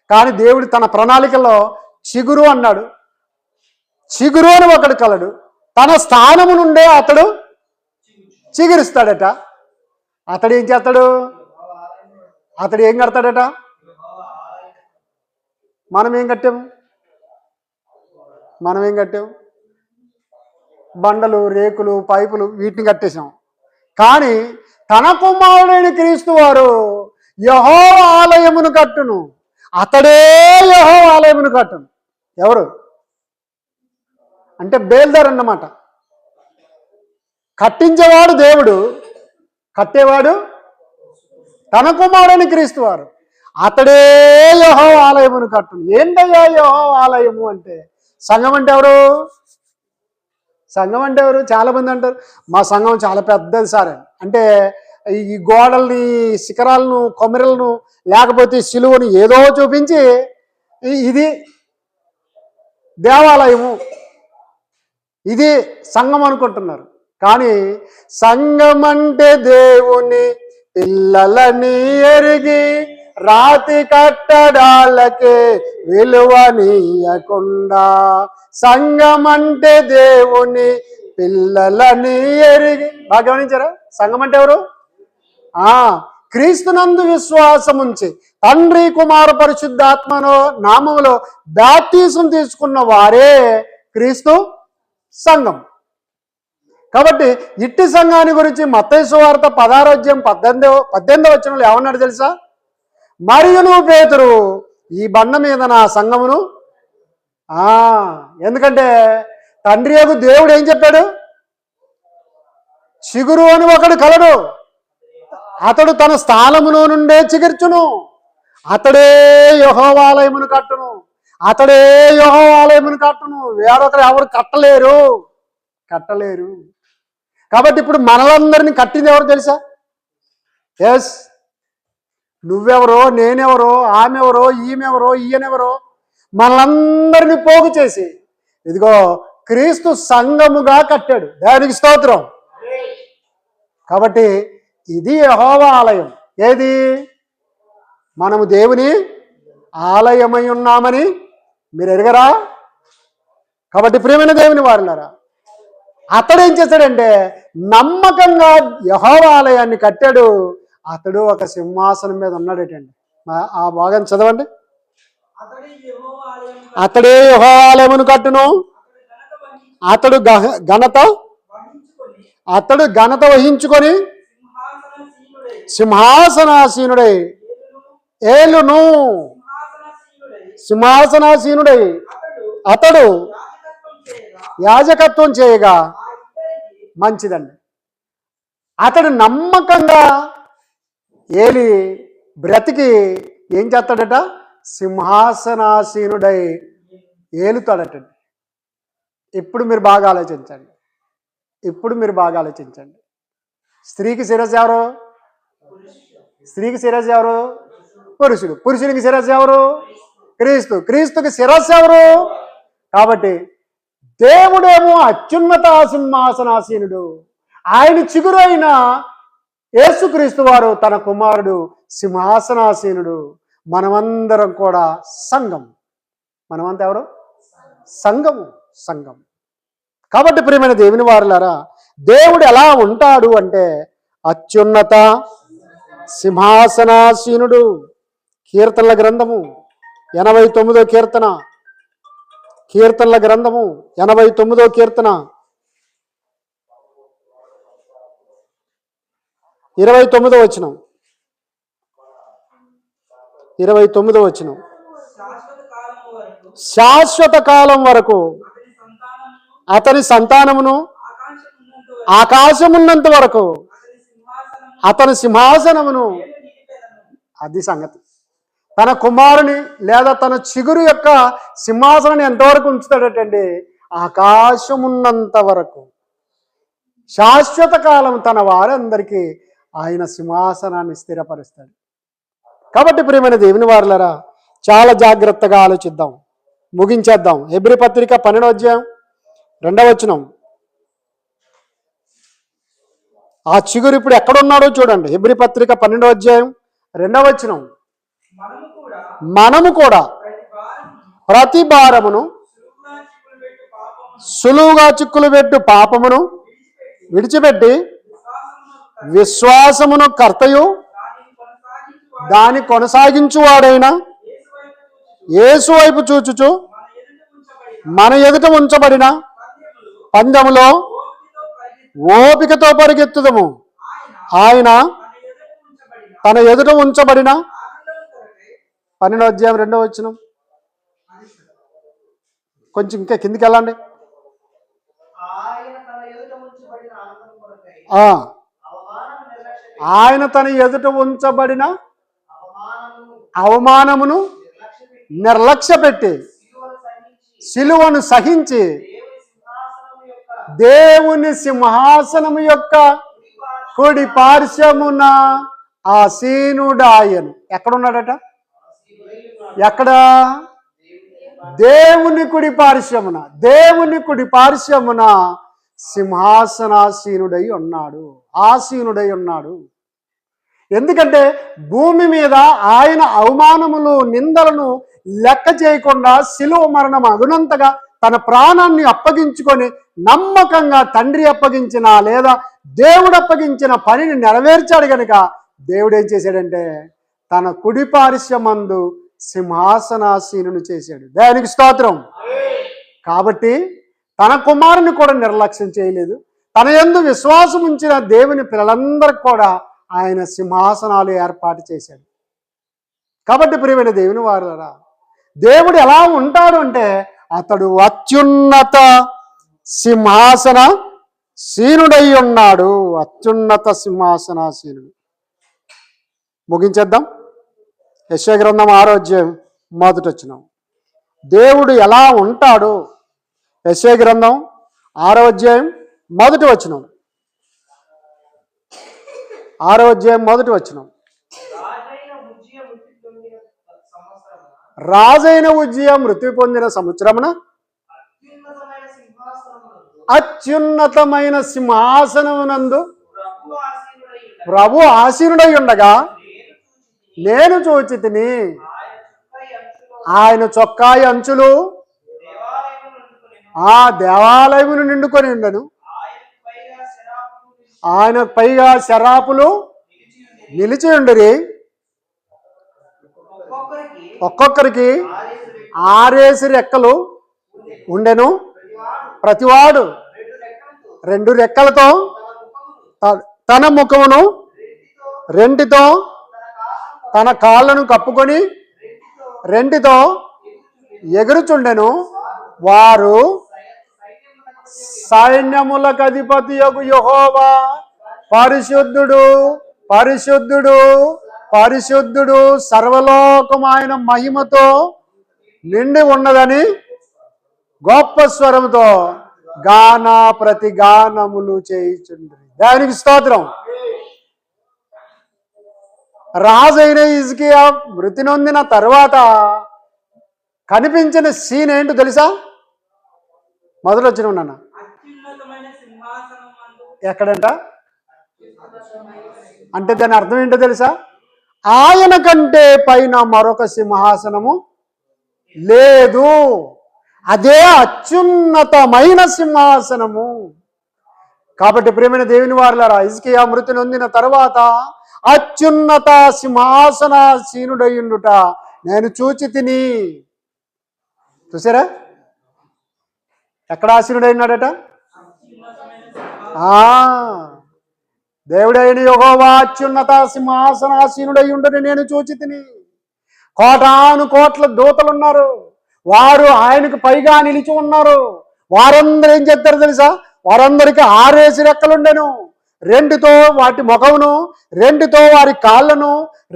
కానీ దేవుడు తన ప్రణాళికలో చిగురు అన్నాడు. చిగురు అని ఒకడు కలడు, తన స్థానము నుండే అతడు చిగురిస్తాడట. అతడు ఏం చేస్తాడు? అతడు ఏం కడతాడట? మనం ఏం కట్టాము? బండలు, రేకులు, పైపులు వీటిని కట్టేశాం. కానీ తన కుమారుడైన క్రీస్తు వారు యెహోవా ఆలయమును కట్టును, అతడే యెహోవా ఆలయమును కట్టును. ఎవరు అంటే బేల్దార్ అన్నమాట. కట్టించేవాడు దేవుడు, కట్టేవాడు తన కుమారుడైన క్రీస్తు వారు. అతడే యెహోవా ఆలయమును కట్టును. ఏంటయ్యా యెహోవా ఆలయము అంటే? సంఘం అంటే ఎవరు? సంఘం అంటే ఎవరు? చాలా మంది అంటారు మా సంఘం చాలా పెద్దది సార్ అని. అంటే ఈ గోడల్ని, శిఖరాలను, కొమ్మెరలను, లేకపోతే సిలువని ఏదో చూపించి ఇది దేవాలయము, ఇది సంఘం అనుకుంటున్నారు. కానీ సంఘం అంటే దేవుని పిల్లలని ఎరిగి రాతి కట్టడాలకే విలువనీయకుండా, సంఘం అంటే దేవుని పిల్లలని ఎరిగి. బాగా గమనించారా? సంఘం అంటే ఎవరు? క్రీస్తునందు విశ్వాసముంచి తండ్రి కుమార పరిశుద్ధాత్మను నామములో బాప్తిసం తీసుకున్న వారే క్రీస్తు సంఘం. కాబట్టి ఇట్టి సంఘాన్ని గురించి మత్తయి సువార్త 16:18 వచనంలో ఏమన్నాడు తెలుసా? మరియును పేతురు ఈ బండ మీద నా సంఘమును. ఎందుకంటే తండ్రి యొక్క దేవుడు ఏం చెప్పాడు? చిగురు అని ఒకడు కలడు, అతడు తన స్థానములో నుండే చిగుర్చును, అతడే యెహోవా ఆలయమును కట్టును, అతడే యెహోవా ఆలయమును కట్టును. వేరొకరు ఎవరు కట్టలేరు. కాబట్టి ఇప్పుడు మనలందరినీ కట్టింది ఎవరు తెలుసా? ఎస్, నువ్వెవరో, నేనెవరో, ఆమెవరో, ఈమెవరో, ఈయనెవరో మనలందరినీ పోగు చేసి ఇదిగో క్రీస్తు సంఘముగా కట్టాడు. దేవునికి స్తోత్రం. కాబట్టి ఇది యెహోవా ఆలయం. ఏది? మనము దేవుని ఆలయమై ఉన్నామని మీరు ఎరగరా? కాబట్టి ప్రియమైన దేవుని వారులారా, అతడు ఏం చేశాడంటే నమ్మకంగా యెహోవా ఆలయాన్ని కట్టాడు. అతడు ఒక సింహాసనం మీద ఉన్నాడటండి. ఆ భాగం చదవండి. అతడే యెహోవా ఆలయమును కట్టును, అతడు ఘనత వహించుకొని సింహాసనాసీనుడై ఏలును. సింహాసనాసీనుడై అతడు యాజకత్వం చేయగా. మంచిదండి. అతడు నమ్మకంగా ఏలి బ్రతికి ఏం చేస్తాడట? సింహాసనాసీనుడై ఏలుతాడటండి. ఇప్పుడు మీరు బాగా ఆలోచించండి. స్త్రీకి శిరస్సు ఎవరు? పురుషుడు. పురుషునికి శిరస్సు ఎవరు? క్రీస్తుకి శిరస్సు ఎవరు? కాబట్టి దేవుడేమో అత్యున్నత సింహాసనాసీనుడు, ఆయన చిగురు అయిన యేసుక్రీస్తు వారు తన కుమారుడు సింహాసనాసీనుడు. మనమందరం కూడా సంఘం. మనమంతా ఎవరు? సంఘం. కాబట్టి ప్రియమైన దేవుని వారులారా, దేవుడు ఎలా ఉంటాడు అంటే అత్యున్నత సింహాసనాసీనుడు. కీర్తనల గ్రంథము 89వ కీర్తన, కీర్తనల గ్రంథము 89వ కీర్తన 29వ వచనం. 29వ వచనం. శాశ్వత కాలం వరకు అతని సంతానమును ఆకాశమున్నంత వరకు అతని సింహాసనమును. అది సంగతి. తన కుమారుని లేదా తన చిగురు యొక్క సింహాసనాన్ని ఎంతవరకు ఉంచుతాడటండి? ఆకాశమున్నంత వరకు. శాశ్వత కాలం తన వారందరికీ ఆయన సింహాసనాన్ని స్థిరపరుస్తాడు. కాబట్టి ప్రియమైన దేవుని వారులారా, చాలా జాగ్రత్తగా ఆలోచిద్దాం, ముగించేద్దాం. హెబ్రీ పత్రిక 12వ వచనం. ఆ చిగురు ఇప్పుడు ఎక్కడున్నాడో చూడండి. హెబ్రీ పత్రిక 12వ వచనం. మనము కూడా ప్రతి భారమును సులువుగా చిక్కులు పెట్టు పాపమును విడిచిపెట్టి విశ్వాసమును కర్తయు దాని కొనసాగించువాడైన యేసు వైపు చూచుచు మన ఎదుట ఉంచబడిన పందెములో ఓపికతో పరిగెత్తుదము. ఆయన తన ఎదుట ఉంచబడిన 12వ అధ్యాయం 2వ వచనం. కొంచెం ఇంకా కిందికి వెళ్ళండి. ఆయన తన ఎదుట ఉంచబడిన అవమానమును నిర్లక్ష్యపెట్టి సిలువను సహించి దేవుని సింహాసనము యొక్క కుడి పార్శ్వమున ఆసీనుడాయను. ఎక్కడున్నాడట? ఎక్కడ? దేవుని కుడి పార్శ్వమున, దేవుని కుడి పార్శ్వమున సింహాసనాసీనుడై ఉన్నాడు, ఆసీనుడై ఉన్నాడు. ఎందుకంటే భూమి మీద ఆయన అవమానములు నిందలను లెక్క చేయకుండా శిలువ మరణం అగునంతగా తన ప్రాణాన్ని అప్పగించుకొని నమ్మకంగా తండ్రి అప్పగించిన లేదా దేవుడు అప్పగించిన పనిని నెరవేర్చాడు కనుక దేవుడు ఏం చేశాడంటే తన కుడి పార్శ్వమందు సింహాసనాసీనుని చేశాడు. దానికి స్తోత్రం. కాబట్టి తన కుమారుని కూడా నిర్లక్ష్యం చేయలేదు. తన యందు విశ్వాసం ఉంచిన దేవుని పిల్లలందరికీ కూడా ఆయన సింహాసనాలు ఏర్పాటు చేశాడు. కాబట్టి ప్రియమైన దేవుని వారులారా, దేవుడు ఎలా ఉంటాడు అంటే అతడు అత్యున్నత సింహాసన సీనుడై ఉన్నాడు. అత్యున్నత సింహాసనాసీనుడు. ముగించేద్దాం. యెషయా గ్రంథం 6వ అధ్యాయం 1వ వచనం. దేవుడు ఎలా ఉంటాడు? యెషయా గ్రంథం 6వ అధ్యాయం 1వ వచనం. 6వ అధ్యాయం 1వ వచనం. రాజైన ఉజ్జియా మృతి పొందిన సంవత్సరమున అత్యున్నతమైన సింహాసనమునందు ప్రభు ఆసీనుడై ఉండగా నేను చూచితిని. ఆయన చొక్కాయి అంచులు ఆ దేవాలయమును నిండుకొని ఉండను. ఆయన పైగా శరాపులు నిలిచి ఉండిరి. ఒక్కొక్కరికి 6 రెక్కలు ఉండెను. ప్రతివాడు 2 రెక్కలతో తన ముఖమును రెంటితో తన కాళ్ళను కప్పుకొని రెంటితో ఎగురుచుండెను. వారు సైన్యములకు అధిపతియగు యెహోవా పరిశుద్ధుడు, పరిశుద్ధుడు, పరిశుద్ధుడు, సర్వలోకం ఆయన మహిమతో నిండి ఉన్నదని గొప్ప స్వరముతో గాన ప్రతి గానములు చేయుచుండ్రి. దానికి స్తోత్రం. రాజైన హిజ్కియా మృతి నొందిన తర్వాత కనిపించిన సీన్ ఏంటో తెలుసా? మొదలు వచ్చిన నాన్న ఎక్కడంట అంటే దాని అర్థం ఏంటో తెలుసా? ఆయన కంటే పైన మరొక సింహాసనము లేదు. అదే అత్యున్నతమైన సింహాసనము. కాబట్టి ప్రియమైన దేవుని వారులారా, హిజ్కియా మృతి నొందిన తర్వాత అత్యున్నత సింహాసనాసీనుడయ్యుండుట నేను చూచితిని. చూసారా ఎక్కడ ఆసీనుడైనాడట? దేవుడైన యెహోవా అత్యున్నత సింహాసనాసీనుడయ్యుండుట నేను చూచితిని. కోటాను కోట్ల దూతలున్నారు. వారు ఆయనకు పైగా నిలిచి ఉన్నారు. వారందరూ ఏం చెప్తారు తెలుసా? వారందరికీ 6 రెక్కలుండెను. 2తో వాటి ముఖమును, 2తో వారి కాళ్ళను,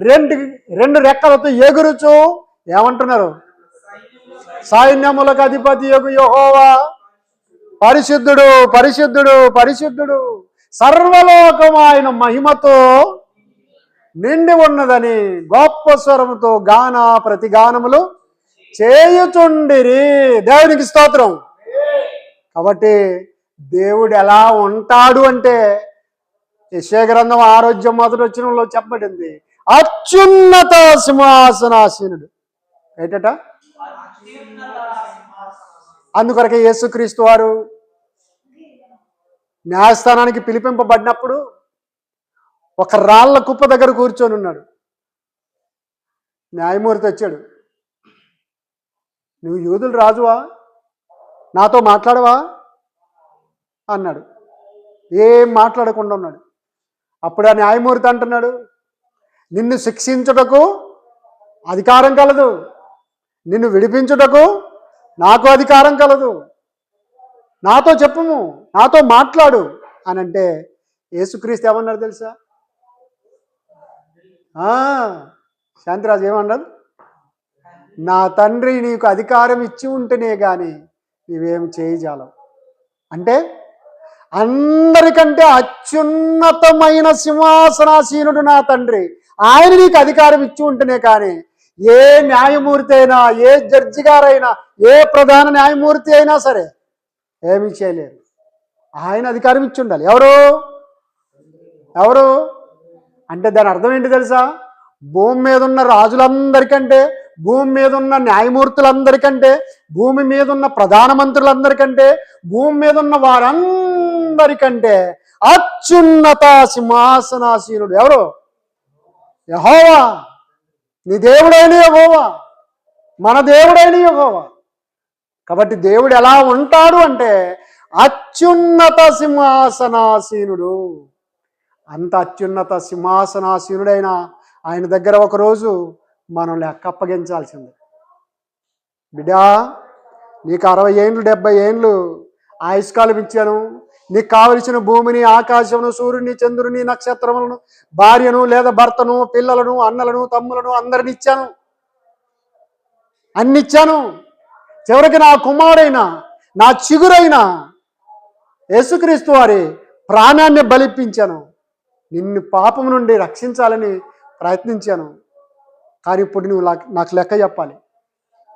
2 రెక్కలతో ఎగురుచు ఏమంటున్నారు? సైన్యములకు అధిపతి యెహోవా పరిశుద్ధుడు, పరిశుద్ధుడు, పరిశుద్ధుడు, సర్వలోకం ఆయన మహిమతో నిండి ఉన్నదని గొప్ప స్వరముతో గాన ప్రతిగానములు చేయుచుండిరి. దేవునికి స్తోత్రం. కాబట్టి దేవుడు ఎలా ఉంటాడు అంటే యెషయా గ్రంథం 6వ అధ్యాయం 1వ వచనంలో చెప్పబడింది. అత్యున్నత సింహాసనాసీనుడు. ఏంటట? అందుకొరకే యేసుక్రీస్తు వారు న్యాయస్థానానికి పిలిపింపబడినప్పుడు ఒక రాళ్ల కుప్ప దగ్గర కూర్చొని ఉన్నాడు. న్యాయమూర్తి వచ్చాడు. నువ్వు యూదుల రాజువా? నాతో మాట్లాడవా అన్నాడు. ఏం మాట్లాడకుండా ఉన్నాడు. అప్పుడు ఆ న్యాయమూర్తి అంటున్నాడు, నిన్ను శిక్షించుటకు అధికారం కలదు, నిన్ను విడిపించుటకు నాకు అధికారం కలదు. నాతో చెప్పుము, నాతో మాట్లాడు అని అంటే యేసుక్రీస్తు ఏమన్నారు తెలుసా? శాంతిరాజు ఏమన్నాడు? నా తండ్రి నీకు అధికారం ఇచ్చి ఉంటేనే కానీ నీవేం చేయజాలవు. అంటే అందరికంటే అత్యున్నతమైన సింహాసనాసీనుడు నా తండ్రి, ఆయన నీకు అధికారం ఇచ్చి ఉంటేనే కానీ ఏ న్యాయమూర్తి అయినా, ఏ జడ్జి గారైనా, ఏ ప్రధాన న్యాయమూర్తి అయినా సరే ఏమీ చేయలేరు. ఆయన అధికారం ఇచ్చి ఉండాలి. ఎవరు అంటే దాని అర్థం ఏంటి తెలుసా? భూమి మీద ఉన్న రాజులందరికంటే, భూమి మీద ఉన్న న్యాయమూర్తులందరికంటే, భూమి మీద ఉన్న ప్రధానమంత్రులందరికంటే, భూమి మీద ఉన్న వారందరికంటే అత్యున్నత సింహాసనాసీనుడు ఎవరు? యెహోవా. నీ దేవుడైన యెహోవా, మన దేవుడైన యెహోవా. కాబట్టి దేవుడు ఎలా ఉంటాడు అంటే అత్యున్నత సింహాసనాసీనుడు. అంత అత్యున్నత సింహాసనాసీనుడైన ఆయన దగ్గర ఒకరోజు మనం లెక్క అప్పగించాల్సిందే. బిడ్డా, నీకు 60 ఏండ్లు 70 ఏండ్లు ఆయుష్కాలం ఇచ్చాను. నీకు కావలసిన భూమిని, ఆకాశమును, సూర్యుని, చంద్రుని, నక్షత్రములను, భార్యను లేదా భర్తను, పిల్లలను, అన్నలను, తమ్ములను అందరిని ఇచ్చాను. అన్ని ఇచ్చాను. చివరికి నా కుమారుడైన, నా చిగురైన యేసుక్రీస్తు వారి ప్రాణాన్ని బలిపించాను. నిన్ను పాపం నుండి రక్షించాలని ప్రయత్నించాను. కానీ ఇప్పుడు నువ్వు నాకు లెక్క చెప్పాలి.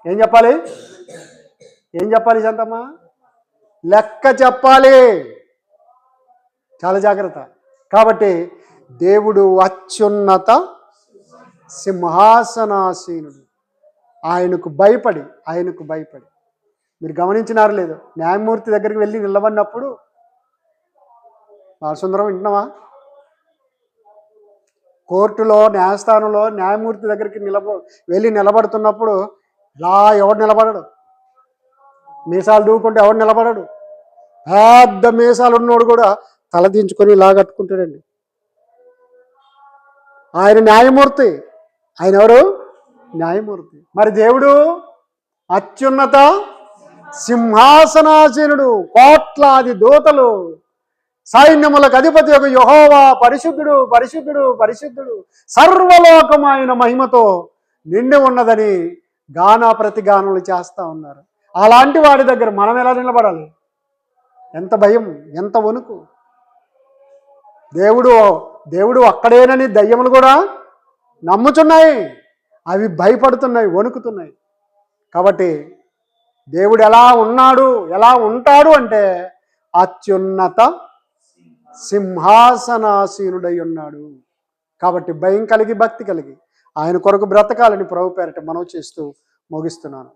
ఏం చెప్పాలి? శాంతమ్మ? లెక్క చెప్పాలి. చాలా జాగ్రత్త. కాబట్టి దేవుడు అత్యున్నత సింహాసనాసీనుడు. ఆయనకు భయపడి మీరు గమనించినారు లేదు, న్యాయమూర్తి దగ్గరికి వెళ్ళి నిలబడినప్పుడు, బాలసుందరం వింటున్నావా? కోర్టులో, న్యాయస్థానంలో న్యాయమూర్తి దగ్గరికి వెళ్ళి నిలబడుతున్నప్పుడు ఇలా ఎవడు నిలబడడు. మీసాలు దూకుంటే ఎవడు నిలబడడు. పెద్ద మీసాలు ఉన్నోడు కూడా తలదించుకొని ఇలా కట్టుకుంటాడండి. ఆయన న్యాయమూర్తి. ఆయన ఎవరు? న్యాయమూర్తి. మరి దేవుడు అత్యున్నత సింహాసనాసీనుడు. కోట్లాది దూతలు, సైన్యములకు అధిపతి యొక్క యెహోవా పరిశుద్ధుడు, పరిశుద్ధుడు, పరిశుద్ధుడు, సర్వలోకం ఆయన మహిమతో నిండి ఉన్నదని ప్రతిగానములు చేస్తూ ఉన్నారు. అలాంటి వాడి దగ్గర మనం ఎలా నిలబడాలి? ఎంత భయం, ఎంత వణుకు. దేవుడు అక్కడేనని దయ్యములు కూడా నమ్ముచున్నాయి. అవి భయపడుతున్నాయి, వణుకుతున్నాయి. కాబట్టి దేవుడు ఎలా ఉన్నాడు, ఎలా ఉంటాడు అంటే అత్యున్నత సింహాసనాసీనుడై ఉన్నాడు. కాబట్టి భయం కలిగి, భక్తి కలిగి ఆయన కొరకు బ్రతకాలని ప్రభు పేరట మనవి చేస్తూ ముగిస్తున్నాను.